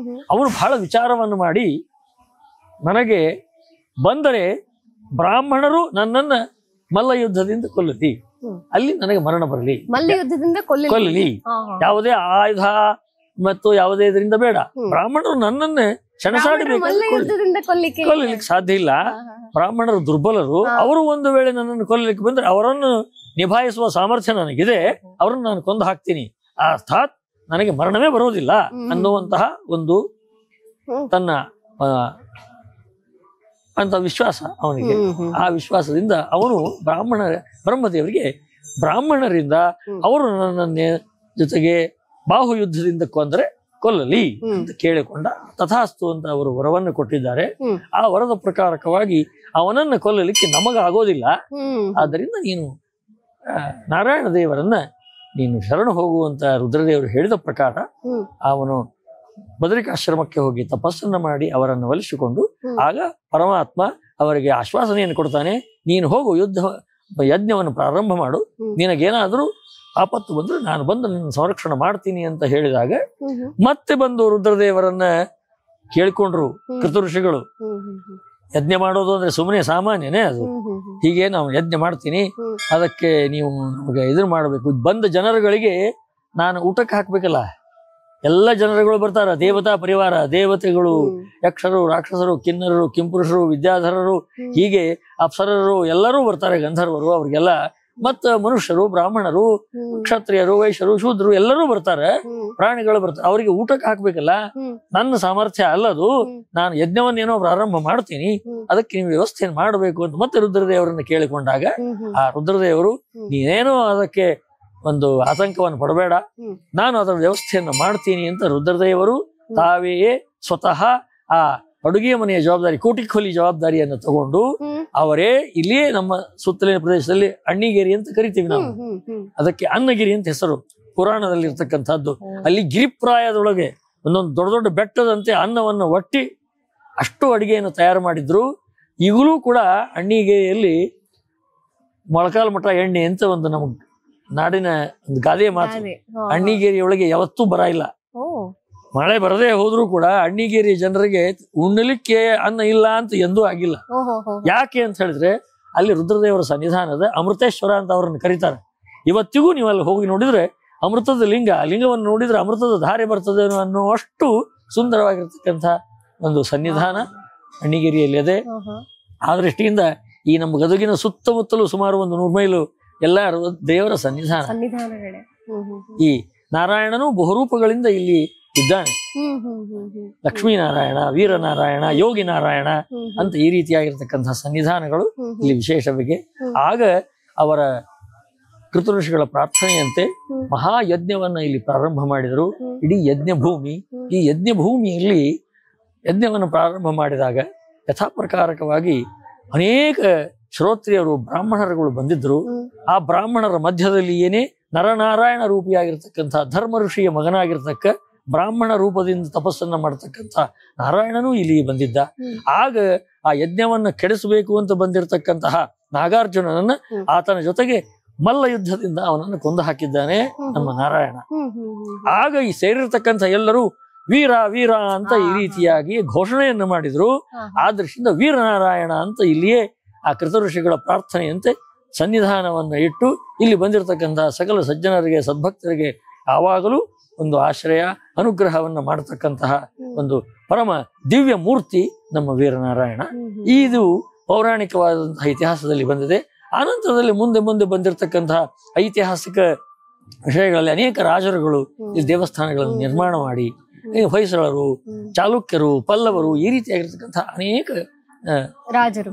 ಅವನು ಬಹಳ ವಿಚಾರವನ್ನು ಮಾಡಿ ನನಗೆ ಬಂದರೆ ಬ್ರಾಹ್ಮಣರು ನನ್ನನ್ನ ಮಲ್ಲ ಯುದ್ಧದಿಂದ ಕೊಲ್ಲಲಿ, ಅಲ್ಲಿ ನನಗೆ ಮರಣ ಬರಲಿ, ಮಲ್ಲ ಯುದ್ಧದಿಂದ ಕೊಲ್ಲಲಿ, ಯಾವುದೇ ಆಯುಧ ಮತ್ತು ಯಾವುದೇ ಇದರಿಂದ ಬೇಡ, ಬ್ರಾಹ್ಮಣರು ನನ್ನನ್ನೇ ಸೆಣಸಾಡಬೇಕು, ಕೊಲ್ಲಲಿಕ್ಕೆ ಸಾಧ್ಯ ಇಲ್ಲ. ಬ್ರಾಹ್ಮಣರು ದುರ್ಬಲರು, ಅವರು ಒಂದು ವೇಳೆ ನನ್ನನ್ನು ಕೊಲ್ಲಲಿಕ್ಕೆ ಬಂದ್ರೆ ಅವರನ್ನು ನಿಭಾಯಿಸುವ ಸಾಮರ್ಥ್ಯ ನನಗಿದೆ, ಅವರನ್ನು ನಾನು ಕೊಂದು ಹಾಕ್ತೀನಿ, ಅರ್ಥಾತ್ ನನಗೆ ಮರಣವೇ ಬರೋದಿಲ್ಲ ಅನ್ನುವಂತಹ ಒಂದು ತನ್ನ ಅಂತ ವಿಶ್ವಾಸ ಅವನಿಗೆ. ಆ ವಿಶ್ವಾಸದಿಂದ ಅವನು ಬ್ರಹ್ಮದೇವರಿಗೆ ಬ್ರಾಹ್ಮಣರಿಂದ ಅವರು ನನ್ನ ಜೊತೆಗೆ ಬಾಹು ಯುದ್ಧದಿಂದ ಕೊಂದರೆ ಕೊಲ್ಲಲಿ ಅಂತ ಕೇಳಿಕೊಂಡ. ತಥಾಸ್ತು ಅಂತ ಅವರು ವರವನ್ನು ಕೊಟ್ಟಿದ್ದಾರೆ. ಆ ವರದ ಪ್ರಕಾರಕವಾಗಿ ಅವನನ್ನ ಕೊಲ್ಲಲಿಕ್ಕೆ ನಮಗಾಗೋದಿಲ್ಲ, ಆದ್ದರಿಂದ ನೀನು ನಾರಾಯಣ ದೇವರನ್ನ ನೀನು ಶರಣ ಹೋಗುವಂತ ರುದ್ರದೇವರು ಹೇಳಿದ ಪ್ರಕಾರ ಅವನು ಬದರಿಕಾಶ್ರಮಕ್ಕೆ ಹೋಗಿ ತಪಸ್ಸನ್ನ ಮಾಡಿ ಅವರನ್ನು ಒಲಿಸಿಕೊಂಡು ಆಗ ಪರಮಾತ್ಮ ಅವರಿಗೆ ಆಶ್ವಾಸನೆಯನ್ನು ಕೊಡ್ತಾನೆ, ನೀನು ಹೋಗು, ಯಜ್ಞವನ್ನು ಪ್ರಾರಂಭ ಮಾಡು, ನಿನಗೇನಾದ್ರೂ ಆಪತ್ತು ಬಂದ್ರೆ ನಾನು ಬಂದು ನಿನ್ನ ಸಂರಕ್ಷಣೆ ಮಾಡ್ತೀನಿ ಅಂತ ಹೇಳಿದಾಗ ಮತ್ತೆ ಬಂದು ರುದ್ರದೇವರನ್ನ ಕೇಳಿಕೊಂಡ್ರು ಕೃತಋಷಿಗಳು. ಯಜ್ಞ ಮಾಡೋದು ಅಂದ್ರೆ ಸುಮ್ಮನೆ ಸಾಮಾನ್ಯನೇ ಅದು. ಹೀಗೆ ನಾವು ಯಜ್ಞ ಮಾಡ್ತೀನಿ, ಅದಕ್ಕೆ ನೀವು ನಮಗೆ ಇದನ್ನ ಮಾಡಬೇಕು. ಬಂದ ಜನರುಗಳಿಗೆ ನಾನು ಊಟಕ್ಕೆ ಹಾಕ್ಬೇಕಲ್ಲ. ಎಲ್ಲ ಜನರುಗಳು ಬರ್ತಾರ, ದೇವತಾ ಪರಿವಾರ, ದೇವತೆಗಳು, ಯಕ್ಷರು, ರಾಕ್ಷಸರು, ಕಿನ್ನರರು, ಕಿಂಪುರುಷರು, ವಿದ್ಯಾಧರರು, ಹೀಗೆ ಅಪ್ಸರರು ಎಲ್ಲರೂ ಬರ್ತಾರೆ, ಗಂಧರ್ವರು, ಅವ್ರಿಗೆಲ್ಲ ಮತ್ತ ಮನುಷ್ಯರು, ಬ್ರಾಹ್ಮಣರು, ಕ್ಷತ್ರಿಯರು, ವೈಶ್ಯರು, ಶೂದ್ರರು ಎಲ್ಲರೂ ಬರ್ತಾರೆ, ಪ್ರಾಣಿಗಳು ಬರ್ತಾರೆ. ಅವರಿಗೆ ಊಟಕ್ಕೆ ಹಾಕ್ಬೇಕಲ್ಲ. ನನ್ನ ಸಾಮರ್ಥ್ಯ ಅಲ್ಲದು, ನಾನು ಯಜ್ಞವನ್ನೇನೋ ಪ್ರಾರಂಭ ಮಾಡ್ತೀನಿ, ಅದಕ್ಕೆ ನೀವು ವ್ಯವಸ್ಥೆಯನ್ನು ಮಾಡಬೇಕು ಅಂತ ಮತ್ತೆ ರುದ್ರದೇವರನ್ನ ಕೇಳಿಕೊಂಡಾಗ ಆ ರುದ್ರದೇವರು ನೀನೇನೋ ಅದಕ್ಕೆ ಒಂದು ಆತಂಕವನ್ನು ಪಡಬೇಡ, ನಾನು ಅದರ ವ್ಯವಸ್ಥೆಯನ್ನು ಮಾಡ್ತೀನಿ ಅಂತ ರುದ್ರದೇವರು ತಾವೇ ಸ್ವತಃ ಆ ಅಡುಗೆ ಮನೆಯ ಜವಾಬ್ದಾರಿ, ಕೋಟಿಖೋಲಿ ಜವಾಬ್ದಾರಿಯನ್ನು ತಗೊಂಡು ಅವರೇ ಇಲ್ಲಿಯೇ ನಮ್ಮ ಸುತ್ತಲಿನ ಪ್ರದೇಶದಲ್ಲಿ ಅಣ್ಣಿಗೇರಿ ಅಂತ ಕರಿತೀವಿ ನಾವು, ಅದಕ್ಕೆ ಅನ್ನಗಿರಿ ಅಂತ ಹೆಸರು ಪುರಾಣದಲ್ಲಿ ಇರ್ತಕ್ಕಂಥದ್ದು. ಅಲ್ಲಿ ಗಿರಿಪ್ರಾಯದೊಳಗೆ ಒಂದೊಂದು ದೊಡ್ಡ ದೊಡ್ಡ ಬೆಟ್ಟದಂತೆ ಅನ್ನವನ್ನು ಒಟ್ಟಿ ಅಷ್ಟು ಅಡಿಗೆಯನ್ನು ತಯಾರು ಮಾಡಿದ್ರು. ಈಗಲೂ ಕೂಡ ಅಣ್ಣಿಗೇರಿಯಲ್ಲಿ ಮೊಳಕಾಲ್ ಮಠ ಎಣ್ಣೆ ಅಂತ ಒಂದು ನಮಗ್ ನಾಡಿನ ಒಂದು ಗಾದೆ ಮಾತು. ಅಣ್ಣಿಗೇರಿಯೊಳಗೆ ಯಾವತ್ತೂ ಬರ ಇಲ್ಲ. ಮಳೆ ಬರದೇ ಹೋದ್ರೂ ಕೂಡ ಅಣ್ಣಿಗೇರಿ ಜನರಿಗೆ ಉಣ್ಣಲಿಕ್ಕೆ ಅನ್ನ ಇಲ್ಲ ಅಂತ ಎಂದೂ ಆಗಿಲ್ಲ. ಯಾಕೆ ಅಂತ ಹೇಳಿದ್ರೆ ಅಲ್ಲಿ ರುದ್ರದೇವರ ಸನ್ನಿಧಾನದ ಅಮೃತೇಶ್ವರ ಅಂತ ಅವ್ರನ್ನ ಕರೀತಾರೆ. ಇವತ್ತಿಗೂ ನೀವು ಅಲ್ಲಿ ಹೋಗಿ ನೋಡಿದ್ರೆ ಅಮೃತದ ಲಿಂಗವನ್ನು ನೋಡಿದ್ರೆ ಅಮೃತದ ಧಾರೆ ಬರ್ತದೆ ಅನ್ನೋ ಅಷ್ಟು ಸುಂದರವಾಗಿರ್ತಕ್ಕಂಥ ಒಂದು ಸನ್ನಿಧಾನ ಅಣ್ಣಿಗೇರಿಯಲ್ಲಿ ಇದೆ. ಆ ದೃಷ್ಟಿಯಿಂದ ಈ ನಮ್ಮ ಗದಗಿನ ಸುತ್ತಮುತ್ತಲೂ ಸುಮಾರು ಒಂದು 100 ಮೈಲು ಎಲ್ಲ ದೇವರ ಸನ್ನಿಧಾನಗಳೇ. ಈ ನಾರಾಯಣನು ಬಹುರೂಪಗಳಿಂದ ಇಲ್ಲಿ ಇದ್ದಾನೆ. ಲಕ್ಷ್ಮೀನಾರಾಯಣ, ವೀರನಾರಾಯಣ, ಯೋಗಿ ನಾರಾಯಣ ಅಂತ ಈ ರೀತಿಯಾಗಿರ್ತಕ್ಕಂತಹ ಸನ್ನಿಧಾನಗಳು ಇಲ್ಲಿ ವಿಶೇಷವಾಗಿ. ಆಗ ಅವರ ಕೃತಋಷಿಗಳ ಪ್ರಾರ್ಥನೆಯಂತೆ ಮಹಾಯಜ್ಞವನ್ನ ಇಲ್ಲಿ ಪ್ರಾರಂಭ ಮಾಡಿದರು. ಇಡೀ ಯಜ್ಞ ಭೂಮಿ, ಈ ಯಜ್ಞ ಭೂಮಿಯಲ್ಲಿ ಯಜ್ಞವನ್ನು ಪ್ರಾರಂಭ ಮಾಡಿದಾಗ ಯಥಾಪ್ರಕಾರಕವಾಗಿ ಅನೇಕ ಶ್ರೋತ್ರಿಯರು, ಬ್ರಾಹ್ಮಣರುಗಳು ಬಂದಿದ್ರು. ಆ ಬ್ರಾಹ್ಮಣರ ಮಧ್ಯದಲ್ಲಿ ಏನೇ ನರನಾರಾಯಣ ರೂಪಿಯಾಗಿರ್ತಕ್ಕಂಥ ಧರ್ಮ ಋಷಿಯ ಮಗನಾಗಿರ್ತಕ್ಕ ಬ್ರಾಹ್ಮಣ ರೂಪದಿಂದ ತಪಸ್ಸನ್ನ ಮಾಡತಕ್ಕಂಥ ನಾರಾಯಣನೂ ಇಲ್ಲಿ ಬಂದಿದ್ದ. ಆಗ ಆ ಯಜ್ಞವನ್ನ ಕೆಡಿಸಬೇಕು ಅಂತ ಬಂದಿರತಕ್ಕಂತಹ ನಾಗಾರ್ಜುನನನ್ನ ಆತನ ಜೊತೆಗೆ ಮಲ್ಲ ಯುದ್ಧದಿಂದ ಅವನನ್ನು ಕೊಂದು ಹಾಕಿದ್ದಾನೆ ನಮ್ಮ ನಾರಾಯಣ. ಆಗ ಈ ಸೇರಿರ್ತಕ್ಕಂಥ ಎಲ್ಲರೂ ವೀರ ವೀರ ಅಂತ ಈ ರೀತಿಯಾಗಿ ಘೋಷಣೆಯನ್ನು ಮಾಡಿದ್ರು. ಆ ದೃಷ್ಟಿಯಿಂದ ವೀರನಾರಾಯಣ ಅಂತ ಇಲ್ಲಿಯೇ ಆ ಕೃತಋಷಿಗಳ ಪ್ರಾರ್ಥನೆಯಂತೆ ಸನ್ನಿಧಾನವನ್ನು ಇಟ್ಟು ಇಲ್ಲಿ ಬಂದಿರತಕ್ಕಂತಹ ಸಕಲ ಸಜ್ಜನರಿಗೆ, ಸದ್ಭಕ್ತರಿಗೆ ಯಾವಾಗಲೂ ಒಂದು ಆಶ್ರಯ, ಅನುಗ್ರಹವನ್ನು ಮಾಡತಕ್ಕಂತಹ ಒಂದು ಪರಮ ದಿವ್ಯ ಮೂರ್ತಿ ನಮ್ಮ ವೀರನಾರಾಯಣ. ಇದು ಪೌರಾಣಿಕವಾದಂತಹ ಇತಿಹಾಸದಲ್ಲಿ ಬಂದಿದೆ. ಆನಂತರದಲ್ಲಿ ಮುಂದೆ ಮುಂದೆ ಬಂದಿರತಕ್ಕಂತಹ ಐತಿಹಾಸಿಕ ವಿಷಯಗಳಲ್ಲಿ ಅನೇಕ ರಾಜರುಗಳು ಇಲ್ಲಿ ದೇವಸ್ಥಾನಗಳನ್ನು ನಿರ್ಮಾಣ ಮಾಡಿ, ಹೊಯ್ಸಳರು, ಚಾಲುಕ್ಯರು, ಪಲ್ಲವರು, ಈ ರೀತಿಯಾಗಿರ್ತಕ್ಕಂತಹ ಅನೇಕ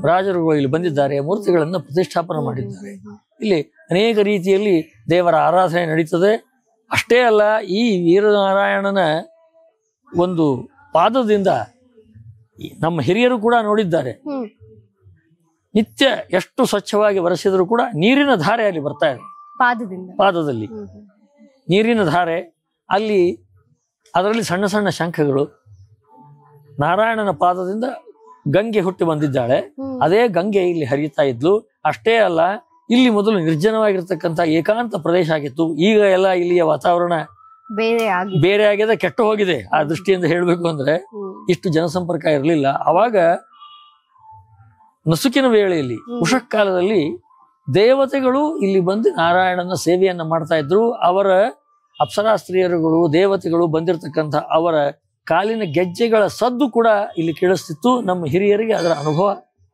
ರಾಜರುಗಳು ಇಲ್ಲಿ ಬಂದಿದ್ದಾರೆ, ಮೂರ್ತಿಗಳನ್ನು ಪ್ರತಿಷ್ಠಾಪನೆ ಮಾಡಿದ್ದಾರೆ. ಇಲ್ಲಿ ಅನೇಕ ರೀತಿಯಲ್ಲಿ ದೇವರ ಆರಾಧನೆ ನಡೀತದೆ. ಅಷ್ಟೇ ಅಲ್ಲ, ಈ ವೀರನಾರಾಯಣನ ಒಂದು ಪಾದದಿಂದ ನಮ್ಮ ಹಿರಿಯರು ಕೂಡ ನೋಡಿದ್ದಾರೆ. ನಿತ್ಯ ಎಷ್ಟು ಸ್ವಚ್ಛವಾಗಿ ಒರೆಸಿದ್ರು ಕೂಡ ನೀರಿನ ಧಾರೆ ಅಲ್ಲಿ ಬರ್ತಾ ಇದೆ. ಪಾದದಲ್ಲಿ ನೀರಿನ ಧಾರೆ, ಅಲ್ಲಿ ಅದರಲ್ಲಿ ಸಣ್ಣ ಸಣ್ಣ ಶಂಖಗಳು. ನಾರಾಯಣನ ಪಾದದಿಂದ ಗಂಗೆ ಹುಟ್ಟಿ ಬಂದಿದ್ದಾಳೆ, ಅದೇ ಗಂಗೆ ಇಲ್ಲಿ ಹರಿಯುತ್ತಾ ಇದ್ಲು. ಅಷ್ಟೇ ಅಲ್ಲ, ಇಲ್ಲಿ ಮೊದಲು ನಿರ್ಜನವಾಗಿರ್ತಕ್ಕಂಥ ಏಕಾಂತ ಪ್ರದೇಶ ಆಗಿತ್ತು. ಈಗ ಎಲ್ಲ ಇಲ್ಲಿಯ ವಾತಾವರಣ ಬೇರೆ ಆಗಿದೆ, ಕೆಟ್ಟು ಹೋಗಿದೆ. ಆ ದೃಷ್ಟಿಯಿಂದ ಹೇಳ್ಬೇಕು ಅಂದ್ರೆ ಇಷ್ಟು ಜನಸಂಪರ್ಕ ಇರಲಿಲ್ಲ. ಅವಾಗ ನಸುಕಿನ ವೇಳೆಯಲ್ಲಿ, ಉಷಃಕಾಲದಲ್ಲಿ ದೇವತೆಗಳು ಇಲ್ಲಿ ಬಂದು ನಾರಾಯಣನ ಸೇವೆಯನ್ನ ಮಾಡ್ತಾ ಇದ್ರು. ಅವರ ಅಪ್ಸರಾಸ್ತ್ರೀಯರುಗಳು, ದೇವತೆಗಳು ಬಂದಿರತಕ್ಕಂಥ ಅವರ ಕಾಲಿನ ಗೆಜ್ಜೆಗಳ ಸದ್ದು ಕೂಡ ಇಲ್ಲಿ ಕೇಳಿಸ್ತಿತ್ತು. ನಮ್ಮ ಹಿರಿಯರಿಗೆ ಅದರ ಅನುಭವ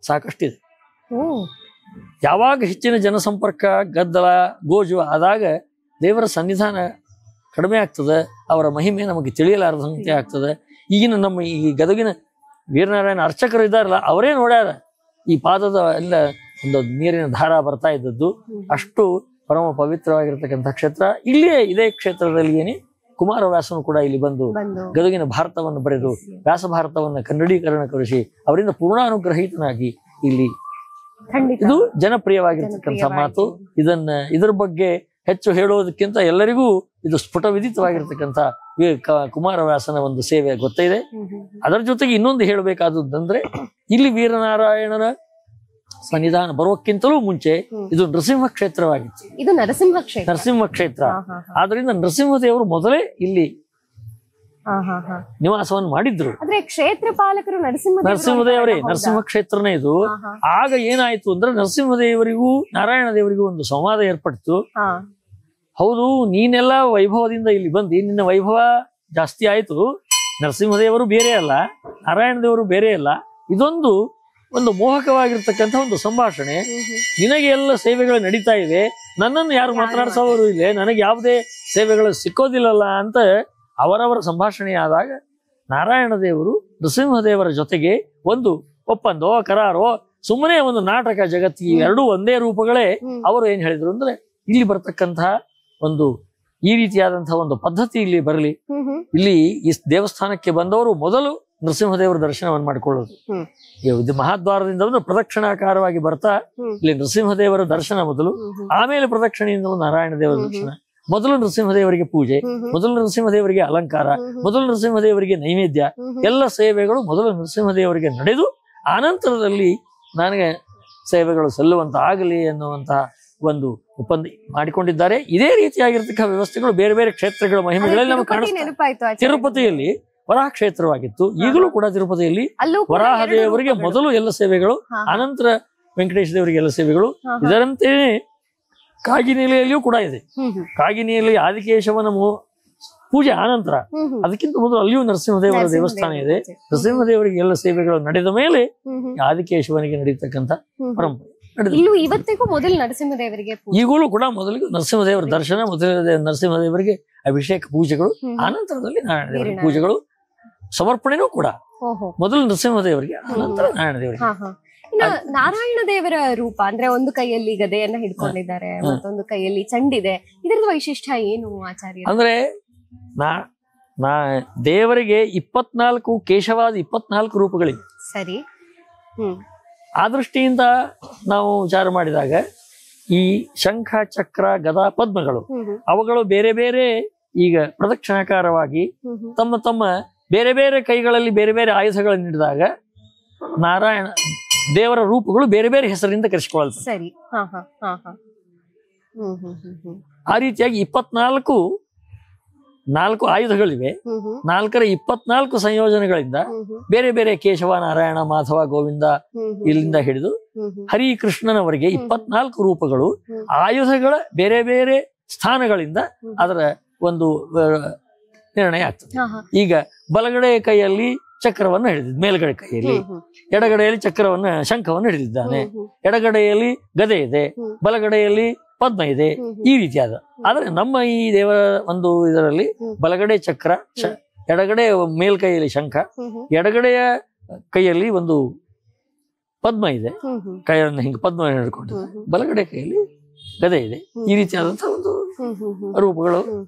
ಸಾಕಷ್ಟಿದೆ. ಯಾವಾಗ ಹೆಚ್ಚಿನ ಜನಸಂಪರ್ಕ, ಗದ್ದಲ, ಗೋಜು ಆದಾಗ ದೇವರ ಸನ್ನಿಧಾನ ಕಡಿಮೆ ಆಗ್ತದೆ, ಅವರ ಮಹಿಮೆ ನಮಗೆ ತಿಳಿಯಲಾರದಂತೆ ಆಗ್ತದೆ. ಈಗಿನ ನಮ್ಮ ಈ ಗದಗಿನ ವೀರನಾರಾಯಣ ಅರ್ಚಕರು ಇದ್ದಾರಲ್ಲ, ಅವರೇ ನೋಡ್ಯಾರ ಈ ಪಾದದ ಎಲ್ಲ ಒಂದು ನೀರಿನ ಧಾರ ಬರ್ತಾ ಇದ್ದದ್ದು. ಅಷ್ಟು ಪರಮ ಪವಿತ್ರವಾಗಿರ್ತಕ್ಕಂಥ ಕ್ಷೇತ್ರ. ಇಲ್ಲಿಯೇ ಇದೇ ಕ್ಷೇತ್ರದಲ್ಲಿ ಏನೇ ಕುಮಾರವ್ಯಾಸನು ಕೂಡ ಇಲ್ಲಿ ಬಂದು ಗದಗಿನ ಭಾರತವನ್ನು ಬರೆದು ವ್ಯಾಸ ಭಾರತವನ್ನು ಕನ್ನಡೀಕರಣಗೊಳಿಸಿ ಅವರಿಂದ ಪೂರ್ಣಾನುಗ್ರಹೀತನಾಗಿ ಇಲ್ಲಿ, ಇದು ಜನಪ್ರಿಯವಾಗಿರ್ತಕ್ಕಂಥ ಮಾತು. ಇದರ ಬಗ್ಗೆ ಹೆಚ್ಚು ಹೇಳುವುದಕ್ಕಿಂತ ಎಲ್ಲರಿಗೂ ಇದು ಸ್ಫುಟ ವಿದಿತವಾಗಿರ್ತಕ್ಕಂಥ ಕುಮಾರವ್ಯಾಸನ ಒಂದು ಸೇವೆ ಗೊತ್ತಿದೆ. ಅದರ ಜೊತೆಗೆ ಇನ್ನೊಂದು ಹೇಳಬೇಕಾದದ್ದಂದ್ರೆ, ಇಲ್ಲಿ ವೀರನಾರಾಯಣನ ಸನ್ನಿಧಾನ ಬರುವಕ್ಕಿಂತಲೂ ಮುಂಚೆ ಇದು ನರಸಿಂಹ ಕ್ಷೇತ್ರವಾಗಿತ್ತು. ಇದು ನರಸಿಂಹ ಕ್ಷೇತ್ರ. ಆದ್ರಿಂದ ನರಸಿಂಹದೇವರು ಮೊದಲೇ ಇಲ್ಲಿ ನಿವಾಸವನ್ನು ಮಾಡಿದ್ರು. ಅಂದ್ರೆ ಕ್ಷೇತ್ರ ಪಾಲಕರು ನರಸಿಂಹದೇವರೇ, ನರಸಿಂಹ ಕ್ಷೇತ್ರನೇ ಇದು. ಆಗ ಏನಾಯ್ತು ಅಂದ್ರೆ ನರಸಿಂಹದೇವರಿಗೂ ನಾರಾಯಣ ದೇವರಿಗೂ ಒಂದು ಸಂವಾದ ಏರ್ಪಡ್ತು. ಹೌದು, ನೀನೆಲ್ಲ ವೈಭವದಿಂದ ಇಲ್ಲಿ ಬಂದು ನಿನ್ನ ವೈಭವ ಜಾಸ್ತಿ ಆಯ್ತು, ನರಸಿಂಹದೇವರು ಬೇರೆ ಅಲ್ಲ, ನಾರಾಯಣ ದೇವರು ಬೇರೆ ಅಲ್ಲ, ಇದೊಂದು ಒಂದು ಮೋಹಕವಾಗಿರ್ತಕ್ಕಂಥ ಒಂದು ಸಂಭಾಷಣೆ. ನಿನಗೆ ಎಲ್ಲ ಸೇವೆಗಳು ನಡೀತಾ ಇವೆ, ನನ್ನನ್ನು ಯಾರು ಮಾತನಾಡಿಸೋರು ಇಲ್ಲ, ನನಗೆ ಯಾವುದೇ ಸೇವೆಗಳು ಸಿಕ್ಕೋದಿಲ್ಲಲ್ಲ ಅಂತ ಅವರವರ ಸಂಭಾಷಣೆ ಆದಾಗ ನಾರಾಯಣ ದೇವರು ನರಸಿಂಹದೇವರ ಜೊತೆಗೆ ಒಂದು ಒಪ್ಪಂದೋ ಕರಾರೋ ಸುಮ್ಮನೆ ಒಂದು ನಾಟಕ ಜಗತ್ತಿಗೆ ಎರಡೂ ಒಂದೇ ರೂಪಗಳೇ. ಅವರು ಏನ್ ಹೇಳಿದ್ರು ಅಂದ್ರೆ ಇಲ್ಲಿ ಬರ್ತಕ್ಕಂತಹ ಒಂದು ಈ ರೀತಿಯಾದಂತಹ ಒಂದು ಪದ್ಧತಿ ಇಲ್ಲಿ ಬರಲಿ, ಇಲ್ಲಿ ಈ ದೇವಸ್ಥಾನಕ್ಕೆ ಬಂದವರು ಮೊದಲು ನರಸಿಂಹದೇವರ ದರ್ಶನವನ್ನು ಮಾಡಿಕೊಳ್ಳೋದು. ಇದು ಮಹಾದ್ವಾರದಿಂದ ಒಂದು ಪ್ರದಕ್ಷಿಣಾಕಾರವಾಗಿ ಬರ್ತಾ ಇಲ್ಲಿ ನರಸಿಂಹದೇವರ ದರ್ಶನ ಮೊದಲು, ಆಮೇಲೆ ಪ್ರದಕ್ಷಿಣೆಯಿಂದ ನಾರಾಯಣ ದೇವರ ದರ್ಶನ. ಮೊದಲು ನರಸಿಂಹದೇವರಿಗೆ ಪೂಜೆ, ಮೊದಲು ನರಸಿಂಹದೇವರಿಗೆ ಅಲಂಕಾರ, ಮೊದಲು ನರಸಿಂಹದೇವರಿಗೆ ನೈವೇದ್ಯ, ಎಲ್ಲ ಸೇವೆಗಳು ಮೊದಲು ನರಸಿಂಹದೇವರಿಗೆ ನಡೆದು ಆನಂತರದಲ್ಲಿ ನನಗೆ ಸೇವೆಗಳು ಸಲ್ಲುವಂತ ಆಗಲಿ ಎನ್ನುವಂತಹ ಒಂದು ಒಪ್ಪಂದ ಮಾಡಿಕೊಂಡಿದ್ದಾರೆ. ಇದೇ ರೀತಿಯಾಗಿರ್ತಕ್ಕ ವ್ಯವಸ್ಥೆಗಳು ಬೇರೆ ಬೇರೆ ಕ್ಷೇತ್ರಗಳ ಮಹಿಮೆಗಳಲ್ಲಿ ನಮಗೆ ಕಾಣಿಸ್ತಾ. ತಿರುಪತಿಯಲ್ಲಿ ವರಾಹ ಕ್ಷೇತ್ರವಾಗಿತ್ತು, ಈಗಲೂ ಕೂಡ ತಿರುಪತಿಯಲ್ಲಿ ವರಾಹ ದೇವರಿಗೆ ಮೊದಲು ಎಲ್ಲ ಸೇವೆಗಳು, ಅನಂತರ ವೆಂಕಟೇಶ ದೇವರಿಗೆ ಎಲ್ಲ ಸೇವೆಗಳು. ಇದರಂತೆಯೇ ಕಾಗಿನೆಲೆಯಲ್ಲಿಯೂ ಕೂಡ ಇದೆ. ಕಾಗಿನೆಯಲ್ಲಿ ಆದಿಕೇಶವನ ಪೂಜೆ ಆನಂತರ, ಅದಕ್ಕಿಂತ ಮೊದಲು ಅಲ್ಲಿಯೂ ನರಸಿಂಹದೇವರ ದೇವಸ್ಥಾನ ಇದೆ. ನರಸಿಂಹದೇವರಿಗೆ ಎಲ್ಲ ಸೇವೆಗಳು ನಡೆದ ಮೇಲೆ ಆದಿಕೇಶವನಿಗೆ ನಡೀತಕ್ಕಂಥ ಪರಂಪರೆ ಇವತ್ತಿಗೂ ಮೊದಲು ನರಸಿಂಹದೇವರಿಗೆ, ಈಗಲೂ ಕೂಡ ಮೊದಲಿಗೆ ನರಸಿಂಹದೇವರ ದರ್ಶನ, ಮೊದಲ ನರಸಿಂಹದೇವರಿಗೆ ಅಭಿಷೇಕ ಪೂಜೆಗಳು, ಆನಂತರದಲ್ಲಿ ನಾರಾಯಣ ದೇವರಿಗೆ ಪೂಜೆಗಳು, ಸಮರ್ಪಣೆನೂ ಕೂಡ ಮೊದಲು ನರಸಿಂಹದೇವರಿಗೆ, ಆನಂತರ ನಾರಾಯಣ ದೇವರಿಗೆ. ನಾರಾಯಣ ದೇವರ ರೂಪ ಅಂದ್ರೆ ಒಂದು ಕೈಯಲ್ಲಿ ಗದೆಯನ್ನ ಹಿಡ್ಕೊಂಡಿದ್ದಾರೆ, ಮತ್ತೊಂದು ಕೈಯಲ್ಲಿ ಚಂಡಿದೆ. ಇದರದ ವೈಶಿಷ್ಟ್ಯ ಏನು ಆಚಾರ್ಯ? ಅಂದ್ರೆ ದೇವರಿಗೆ 24 ಕೇಶವಾದ 24 ರೂಪಗಳಿವೆ. ಸರಿ. ಆ ದೃಷ್ಟಿಯಿಂದ ನಾವು ವಿಚಾರ ಮಾಡಿದಾಗ ಈ ಶಂಖ, ಚಕ್ರ, ಗದಾ, ಪದ್ಮಗಳು ಅವುಗಳು ಬೇರೆ ಬೇರೆ ಈಗ ಪ್ರದಕ್ಷಿಣಾಕಾರವಾಗಿ ತಮ್ಮ ತಮ್ಮ ಬೇರೆ ಬೇರೆ ಕೈಗಳಲ್ಲಿ ಬೇರೆ ಬೇರೆ ಆಯುಧಗಳನ್ನು ಹಿಡಿದಾಗ ನಾರಾಯಣ ದೇವರ ರೂಪಗಳು ಬೇರೆ ಬೇರೆ ಹೆಸರಿನಿಂದ ಕರೆಸಿಕೊಳ್ಳಲ್ಪಡುತ್ತೆ. ಸರಿ. ಆ ರೀತಿಯಾಗಿ 4 ಆಯುಧಗಳಿವೆ. 4ರ 24 ಸಂಯೋಜನೆಗಳಿಂದ ಬೇರೆ ಬೇರೆ ಕೇಶವ, ನಾರಾಯಣ, ಮಾಧವ, ಗೋವಿಂದ ಇಲ್ಲಿಂದ ಹಿಡಿದು ಹರಿ ಕೃಷ್ಣನವರೆಗೆ 24 ರೂಪಗಳು ಆಯುಧಗಳ ಬೇರೆ ಬೇರೆ ಸ್ಥಾನಗಳಿಂದ ಅದರ ಒಂದು ನಿರ್ಣಯ ಆಗ್ತದೆ. ಈಗ ಬಲಗಡೆ ಕೈಯಲ್ಲಿ ಚಕ್ರವನ್ನು ಹಿಡಿದಿದ್ದು, ಮೇಲ್ಗಡೆ ಕೈಯಲ್ಲಿ, ಎಡಗಡೆಯಲ್ಲಿ ಶಂಖವನ್ನು ಹಿಡಿದಿದ್ದಾನೆ, ಎಡಗಡೆಯಲ್ಲಿ ಗದೆ ಇದೆ, ಬಲಗಡೆಯಲ್ಲಿ ಪದ್ಮ ಇದೆ. ಈ ರೀತಿಯಾದ ಆದ್ರೆ ನಮ್ಮ ಈ ದೇವರ ಒಂದು ಇದರಲ್ಲಿ ಬಲಗಡೆ ಚಕ್ರ, ಎಡಗಡೆ ಮೇಲ್ಕೈಯಲ್ಲಿ ಶಂಖ, ಎಡಗಡೆಯ ಕೈಯಲ್ಲಿ ಒಂದು ಪದ್ಮ ಇದೆ, ಕೈಯನ್ನು ಹಿಂಗೆ ಪದ್ಮ ಹಿಡ್ಕೊಂಡಿದೆ, ಬಲಗಡೆ ಕೈಯಲ್ಲಿ ಗದೆ ಇದೆ. ಈ ರೀತಿಯಾದಂತಹ ಒಂದು ರೂಪಗಳು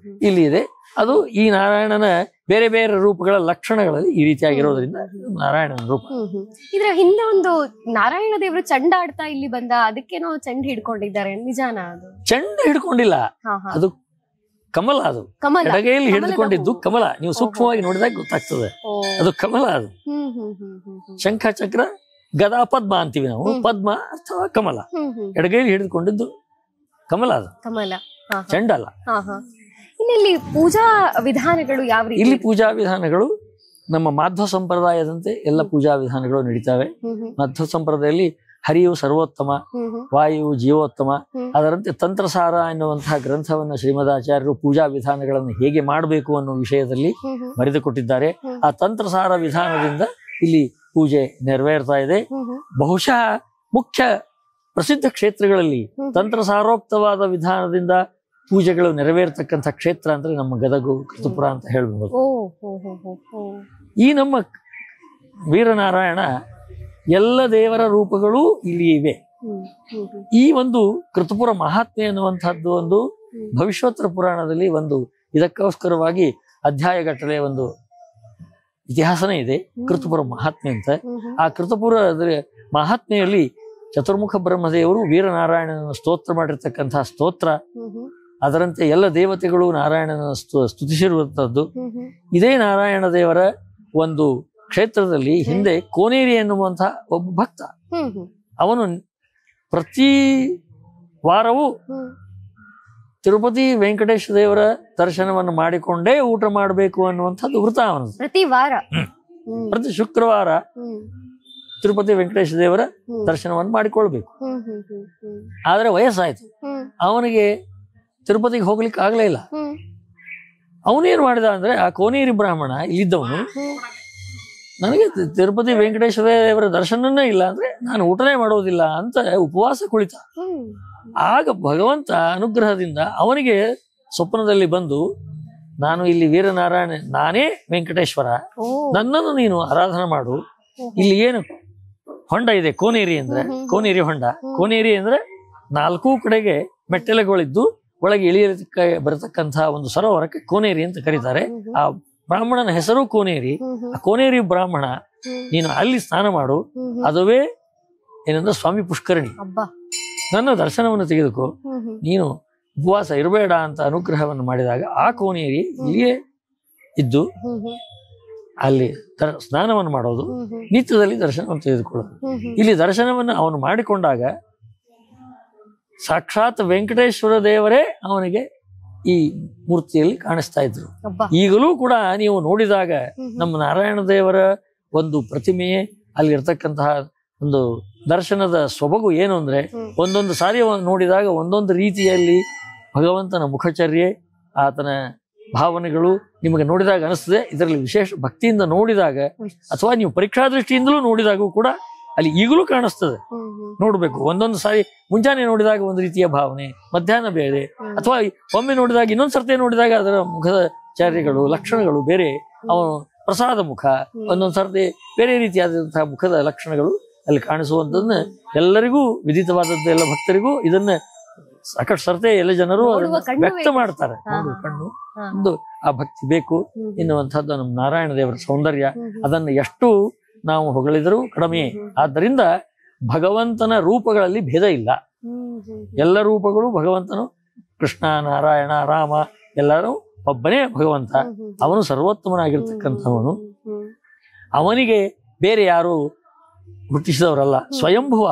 ಇಲ್ಲಿ ಇದೆ. ಅದು ಈ ನಾರಾಯಣನ ಬೇರೆ ಬೇರೆ ರೂಪಗಳ ಲಕ್ಷಣಗಳಲ್ಲಿ ಈ ರೀತಿಯಾಗಿರೋದ್ರಿಂದ ನಾರಾಯಣನ ರೂಪ. ಇದ್ರ ಹಿಂದೆ ಒಂದು ನಾರಾಯಣ ದೇವರು ಚಂಡ ಆಡ್ತಾ ಇಲ್ಲಿ ಬಂದ, ಅದಕ್ಕೇನೋ ಚಂಡ ಹಿಡ್ಕೊಂಡಿದ್ದಾರೆ, ನಿಜಾನ? ಅದು ಚಂಡ ಹಿಡ್ಕೊಂಡಿಲ್ಲ, ಅದು ಕಮಲ. ಅದು ಎಡಗೈಯಲ್ಲಿ ಹಿಡಿದುಕೊಂಡಿದ್ದು ಕಮಲ. ನೀವು ಸೂಕ್ಷ್ಮವಾಗಿ ನೋಡಿದಾಗ ಗೊತ್ತಾಗ್ತದೆ ಅದು ಕಮಲ. ಅದು ಶಂಖ, ಚಕ್ರ, ಗದಾ, ಪದ್ಮ ಅಂತೀವಿ ನಾವು. ಪದ್ಮ ಅಥವಾ ಕಮಲ, ಎಡಗೈಯಲ್ಲಿ ಹಿಡಿದುಕೊಂಡಿದ್ದು ಕಮಲ. ಅದು ಕಮಲ, ಚಂಡ ಅಲ್ಲ. ಇಲ್ಲಿ ಪೂಜಾ ವಿಧಾನಗಳು ಯಾವ ರೀತಿ? ಇಲ್ಲಿ ಪೂಜಾ ವಿಧಾನಗಳು ನಮ್ಮ ಮಾಧ್ವ ಸಂಪ್ರದಾಯದಂತೆ ಎಲ್ಲ ಪೂಜಾ ವಿಧಾನಗಳು ನಡೀತವೆ. ಮಾಧ್ವ ಸಂಪ್ರದಾಯದಲ್ಲಿ ಹರಿಯು ಸರ್ವೋತ್ತಮ, ವಾಯು ಜೀವೋತ್ತಮ, ಅದರಂತೆ ತಂತ್ರಸಾರ ಎನ್ನುವಂತಹ ಗ್ರಂಥವನ್ನು ಶ್ರೀಮದಾಚಾರ್ಯರು ಪೂಜಾ ವಿಧಾನಗಳನ್ನು ಹೇಗೆ ಮಾಡಬೇಕು ಅನ್ನೋ ವಿಷಯದಲ್ಲಿ ಬರೆದುಕೊಟ್ಟಿದ್ದಾರೆ. ಆ ತಂತ್ರಸಾರ ವಿಧಾನದಿಂದ ಇಲ್ಲಿ ಪೂಜೆ ನೆರವೇರ್ತಾ ಇದೆ. ಬಹುಶಃ ಮುಖ್ಯ ಪ್ರಸಿದ್ಧ ಕ್ಷೇತ್ರಗಳಲ್ಲಿ ತಂತ್ರಸಾರೋಕ್ತವಾದ ವಿಧಾನದಿಂದ ಪೂಜೆಗಳು ನೆರವೇರ್ತಕ್ಕಂಥ ಕ್ಷೇತ್ರ ಅಂದ್ರೆ ನಮ್ಮ ಗದಗು, ಕೃತಪುರ ಅಂತ ಹೇಳ್ಬೋದು. ಈ ನಮ್ಮ ವೀರನಾರಾಯಣ ಎಲ್ಲ ದೇವರ ರೂಪಗಳು ಇಲ್ಲಿ ಇವೆ. ಈ ಒಂದು ಕೃತಪುರ ಮಹಾತ್ಮೆ ಅನ್ನುವಂಥದ್ದು ಒಂದು ಭವಿಷ್ಯೋತ್ತರ ಪುರಾಣದಲ್ಲಿ ಒಂದು ಇದಕ್ಕೋಸ್ಕರವಾಗಿ ಅಧ್ಯಾಯಗಟ್ಟಲೆ ಒಂದು ಇತಿಹಾಸನೇ ಇದೆ, ಕೃತಪುರ ಮಹಾತ್ಮೆ ಅಂತ. ಆ ಕೃತಪುರ ಮಹಾತ್ಮೆಯಲ್ಲಿ ಚತುರ್ಮುಖ ಬ್ರಹ್ಮದೇವರು ವೀರನಾರಾಯಣನ ಸ್ತೋತ್ರ ಮಾಡಿರ್ತಕ್ಕಂತಹ ಸ್ತೋತ್ರ, ಅದರಂತೆ ಎಲ್ಲ ದೇವತೆಗಳು ನಾರಾಯಣನ ಸ್ತುತಿಸಿರುವಂತಹದ್ದು. ಇದೇ ನಾರಾಯಣ ದೇವರ ಒಂದು ಕ್ಷೇತ್ರದಲ್ಲಿ ಹಿಂದೆ ಕೋನೇರಿ ಎನ್ನುವಂತಹ ಒಬ್ಬ ಭಕ್ತ, ಅವನು ಪ್ರತಿ ವಾರವೂ ತಿರುಪತಿ ವೆಂಕಟೇಶ ದೇವರ ದರ್ಶನವನ್ನು ಮಾಡಿಕೊಂಡೇ ಊಟ ಮಾಡಬೇಕು ಅನ್ನುವಂಥದ್ದು ವೃತ ಅವನದು. ಪ್ರತಿ ವಾರ ಪ್ರತಿ ಶುಕ್ರವಾರ ತಿರುಪತಿ ವೆಂಕಟೇಶ ದೇವರ ದರ್ಶನವನ್ನು ಮಾಡಿಕೊಳ್ಬೇಕು. ಆದ್ರೆ ವಯಸ್ಸಾಯ್ತು, ಅವನಿಗೆ ತಿರುಪತಿಗೆ ಹೋಗ್ಲಿಕ್ಕೆ ಆಗ್ಲೇ ಇಲ್ಲ. ಅವನೇನ್ ಮಾಡಿದ ಅಂದ್ರೆ, ಆ ಕೋನೇರಿ ಬ್ರಾಹ್ಮಣ ಇಲ್ಲಿದ್ದವನು, ನನಗೆ ತಿರುಪತಿ ವೆಂಕಟೇಶ ದೇವರ ದರ್ಶನನೇ ಇಲ್ಲ ಅಂದ್ರೆ ನಾನು ಊಟನೇ ಮಾಡೋದಿಲ್ಲ ಅಂತ ಉಪವಾಸ ಕುಳಿತ. ಆಗ ಭಗವಂತ ಅನುಗ್ರಹದಿಂದ ಅವನಿಗೆ ಸ್ವಪ್ನದಲ್ಲಿ ಬಂದು, ನಾನು ಇಲ್ಲಿ ವೀರನಾರಾಯಣ, ನಾನೇ ವೆಂಕಟೇಶ್ವರ, ನನ್ನನ್ನು ನೀನು ಆರಾಧನೆ ಮಾಡು. ಇಲ್ಲಿ ಏನು ಹೊಂಡ ಇದೆ, ಕೋನೇರಿ ಅಂದ್ರೆ ಕೋನೇರಿ ಹೊಂಡ. ಕೋನೇರಿ ಅಂದ್ರೆ 4 ಕಡೆಗೆ ಮೆಟ್ಟಲುಗಳಿದ್ದು ಒಳಗೆ ಇಳಿಯಲಿಕ್ಕೆ ಬರತಕ್ಕಂತಹ ಒಂದು ಸರೋವರಕ್ಕೆ ಕೋನೇರಿ ಅಂತ ಕರೀತಾರೆ. ಆ ಬ್ರಾಹ್ಮಣನ ಹೆಸರು ಕೋನೇರಿ. ಆ ಕೋನೇರಿ ಬ್ರಾಹ್ಮಣ, ನೀನು ಅಲ್ಲಿ ಸ್ನಾನ ಮಾಡು, ಅದುವೇ ಏನಂದ್ರೆ ಸ್ವಾಮಿ ಪುಷ್ಕರಣಿ. ನನ್ನ ದರ್ಶನವನ್ನು ತೆಗೆದುಕೋ, ನೀನು ಉಪವಾಸ ಇರಬೇಡ ಅಂತ ಅನುಗ್ರಹವನ್ನು ಮಾಡಿದಾಗ ಆ ಕೋನೇರಿ ಇಲ್ಲಿಯೇ ಇದ್ದು ಅಲ್ಲಿ ಸ್ನಾನವನ್ನು ಮಾಡೋದು, ನಿತ್ಯದಲ್ಲಿ ದರ್ಶನವನ್ನು ತೆಗೆದುಕೊಳ್ಳೋದು. ಇಲ್ಲಿ ದರ್ಶನವನ್ನು ಅವನು ಮಾಡಿಕೊಂಡಾಗ ಸಾಕ್ಷಾತ್ ವೆಂಕಟೇಶ್ವರ ದೇವರೇ ಅವನಿಗೆ ಈ ಮೂರ್ತಿಯಲ್ಲಿ ಕಾಣಿಸ್ತಾ ಇದ್ರು. ಈಗಲೂ ಕೂಡ ನೀವು ನೋಡಿದಾಗ ನಮ್ಮ ನಾರಾಯಣ ದೇವರ ಒಂದು ಪ್ರತಿಮೆಯೇ ಅಲ್ಲಿ ಇರ್ತಕ್ಕಂತಹ ಒಂದು ದರ್ಶನದ ಸೊಬಗು ಏನು ಅಂದ್ರೆ, ಒಂದೊಂದು ಸಾರಿ ನೋಡಿದಾಗ ಒಂದೊಂದು ರೀತಿಯಲ್ಲಿ ಭಗವಂತನ ಮುಖಚರ್ಯೆ, ಆತನ ಭಾವನೆಗಳು ನಿಮಗೆ ನೋಡಿದಾಗ ಅನಿಸ್ತದೆ. ಇದರಲ್ಲಿ ವಿಶೇಷ ಭಕ್ತಿಯಿಂದ ನೋಡಿದಾಗ ಅಥವಾ ನೀವು ಪರೀಕ್ಷಾ ದೃಷ್ಟಿಯಿಂದಲೂ ನೋಡಿದಾಗೂ ಕೂಡ ಅಲ್ಲಿ ಈಗಲೂ ಕಾಣಿಸ್ತದೆ. ನೋಡ್ಬೇಕು, ಒಂದೊಂದು ಸಾರಿ ಮುಂಜಾನೆ ನೋಡಿದಾಗ ಒಂದು ರೀತಿಯ ಭಾವನೆ, ಮಧ್ಯಾಹ್ನ ಬೇರೆ, ಅಥವಾ ಒಮ್ಮೆ ನೋಡಿದಾಗ ಇನ್ನೊಂದ್ ಸರ್ತಿ ನೋಡಿದಾಗ ಅದರ ಮುಖದ ಚಾರ್ಯಗಳು, ಲಕ್ಷಣಗಳು ಬೇರೆ. ಅವನು ಪ್ರಸಾದ ಮುಖ, ಒಂದೊಂದ್ ಸರ್ತಿ ಬೇರೆ ರೀತಿಯಾದಂತಹ ಮುಖದ ಲಕ್ಷಣಗಳು ಅಲ್ಲಿ ಕಾಣಿಸುವಂತದನ್ನ ಎಲ್ಲರಿಗೂ ವಿದಿತವಾದದ್ದು. ಎಲ್ಲ ಭಕ್ತರಿಗೂ ಇದನ್ನ ಸಾಕಷ್ಟು ಸರ್ತೆ ಎಲ್ಲ ಜನರು ವ್ಯಕ್ತ ಮಾಡ್ತಾರೆ. ಕಣ್ಣು ಒಂದು ಆ ಭಕ್ತಿ ಬೇಕು ಎನ್ನುವಂಥದ್ದು ನಮ್ಮ ನಾರಾಯಣ ದೇವರ ಸೌಂದರ್ಯ. ಅದನ್ನು ಎಷ್ಟು ನಾವು ಹೊಗಳಿದರೂ ಕಡಿಮೆ. ಆದ್ದರಿಂದ ಭಗವಂತನ ರೂಪಗಳಲ್ಲಿ ಭೇದ ಇಲ್ಲ. ಎಲ್ಲ ರೂಪಗಳು ಭಗವಂತನು, ಕೃಷ್ಣ, ನಾರಾಯಣ, ರಾಮ ಎಲ್ಲರೂ ಒಬ್ಬನೇ ಭಗವಂತ. ಅವನು ಸರ್ವೋತ್ತಮನಾಗಿರ್ತಕ್ಕಂಥವನು. ಅವನಿಗೆ ಬೇರೆ ಯಾರು ಹುಟ್ಟಿಸಿದವರಲ್ಲ, ಸ್ವಯಂಭುವ,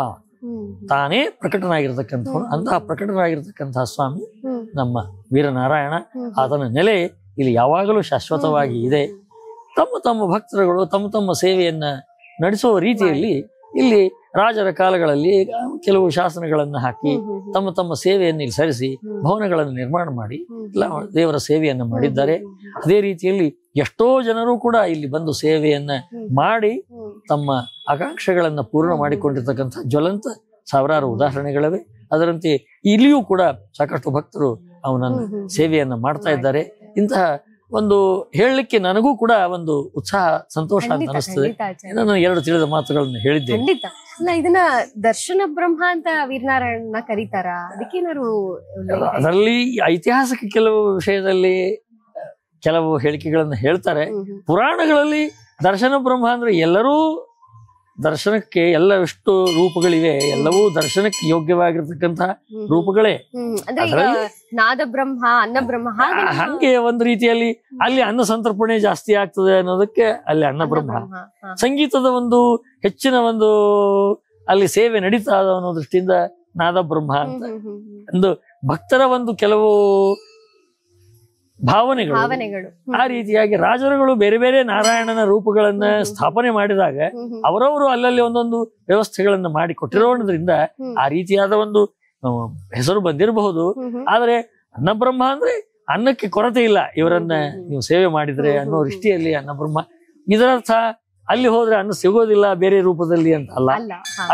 ತಾನೇ ಪ್ರಕಟನಾಗಿರ್ತಕ್ಕಂಥವನು. ಅಂತಹ ಪ್ರಕಟನಾಗಿರ್ತಕ್ಕಂತಹ ಸ್ವಾಮಿ ನಮ್ಮ ವೀರನಾರಾಯಣ. ಆತನ ನೆಲೆ ಇಲ್ಲಿ ಯಾವಾಗಲೂ ಶಾಶ್ವತವಾಗಿ ಇದೆ. ತಮ್ಮ ತಮ್ಮ ಭಕ್ತರುಗಳು ತಮ್ಮ ತಮ್ಮ ಸೇವೆಯನ್ನ ನಡೆಸುವ ರೀತಿಯಲ್ಲಿ ಇಲ್ಲಿ ರಾಜರ ಕಾಲಗಳಲ್ಲಿ ಕೆಲವು ಶಾಸನಗಳನ್ನು ಹಾಕಿ ತಮ್ಮ ತಮ್ಮ ಸೇವೆಯನ್ನು ಇಲ್ಲಿ ಸರಿಸಿ ಭವನಗಳನ್ನು ನಿರ್ಮಾಣ ಮಾಡಿ ಎಲ್ಲ ದೇವರ ಸೇವೆಯನ್ನು ಮಾಡಿದ್ದಾರೆ. ಅದೇ ರೀತಿಯಲ್ಲಿ ಎಷ್ಟೋ ಜನರು ಕೂಡ ಇಲ್ಲಿ ಬಂದು ಸೇವೆಯನ್ನ ಮಾಡಿ ತಮ್ಮ ಆಕಾಂಕ್ಷೆಗಳನ್ನ ಪೂರ್ಣ ಮಾಡಿಕೊಂಡಿರ್ತಕ್ಕಂಥ ಜ್ವಲಂತ ಸಾವಿರಾರು ಉದಾಹರಣೆಗಳಿವೆ. ಅದರಂತೆ ಇಲ್ಲಿಯೂ ಕೂಡ ಸಾಕಷ್ಟು ಭಕ್ತರು ಅವನನ್ನು ಸೇವೆಯನ್ನ ಮಾಡ್ತಾ ಇದ್ದಾರೆ. ಇಂತಹ ಒಂದು ಹೇಳಲಿಕ್ಕೆ ನನಗೂ ಕೂಡ ಒಂದು ಉತ್ಸಾಹ, ಸಂತೋಷ ಅಂತ ಅನಿಸ್ತದೆ. ನಾನು 2 ತಿಳಿದ ಮಾತುಗಳನ್ನು ಹೇಳಿದ್ದೇನೆ. ಅಲ್ಲ, ಇದನ್ನ ದರ್ಶನ ಬ್ರಹ್ಮ ಅಂತ ವೀರನಾರಾಯಣನ ಕರೀತಾರ? ಅದಕ್ಕೇನಾರು ಅದರಲ್ಲಿ ಐತಿಹಾಸಿಕ ಕೆಲವು ವಿಷಯದಲ್ಲಿ ಕೆಲವು ಹೇಳಿಕೆಗಳನ್ನು ಹೇಳ್ತಾರೆ. ಪುರಾಣಗಳಲ್ಲಿ ದರ್ಶನ ಬ್ರಹ್ಮ ಅಂದ್ರೆ ಎಲ್ಲರೂ ದರ್ಶನಕ್ಕೆ ಎಷ್ಟು ರೂಪಗಳಿವೆ, ಎಲ್ಲವೂ ದರ್ಶನಕ್ಕೆ ಯೋಗ್ಯವಾಗಿರ್ತಕ್ಕಂತಹ ರೂಪಗಳೇ. ನಾದ ಬ್ರಹ್ಮ, ಅನ್ನ ಬ್ರಹ್ಮ, ಹಂಗೆ ಒಂದು ರೀತಿಯಲ್ಲಿ ಅಲ್ಲಿ ಅನ್ನ ಸಂತರ್ಪಣೆ ಜಾಸ್ತಿ ಆಗ್ತದೆ ಅನ್ನೋದಕ್ಕೆ ಅಲ್ಲಿ ಅನ್ನ ಬ್ರಹ್ಮ. ಸಂಗೀತದ ಒಂದು ಹೆಚ್ಚಿನ ಒಂದು ಅಲ್ಲಿ ಸೇವೆ ನಡೀತಾ ಅನ್ನೋ ದೃಷ್ಟಿಯಿಂದ ನಾದ ಬ್ರಹ್ಮ ಅಂತ. ಒಂದು ಭಕ್ತರ ಒಂದು ಕೆಲವು ಭಾವನೆಗಳು ಆ ರೀತಿಯಾಗಿ ರಾಜರುಗಳು ಬೇರೆ ಬೇರೆ ನಾರಾಯಣನ ರೂಪಗಳನ್ನ ಸ್ಥಾಪನೆ ಮಾಡಿದಾಗ ಅವರವರು ಅಲ್ಲಲ್ಲಿ ಒಂದೊಂದು ವ್ಯವಸ್ಥೆಗಳನ್ನ ಮಾಡಿ ಕೊಟ್ಟಿರೋದ್ರಿಂದ ಆ ರೀತಿಯಾದ ಒಂದು ಹೆಸರು ಬಂದಿರಬಹುದು. ಆದ್ರೆ ಅನ್ನಬ್ರಹ್ಮ ಅಂದ್ರೆ ಅನ್ನಕ್ಕೆ ಕೊರತೆ ಇಲ್ಲ, ಇವರನ್ನ ನೀವು ಸೇವೆ ಮಾಡಿದ್ರೆ ಅನ್ನೋ ದೃಷ್ಟಿಯಲ್ಲಿ ಅನ್ನಬ್ರಹ್ಮ. ಇದರರ್ಥ ಅಲ್ಲಿ ಹೋದ್ರೆ ಅನ್ನ ಸಿಗೋದಿಲ್ಲ ಬೇರೆ ರೂಪದಲ್ಲಿ ಅಂತ ಅಲ್ಲ,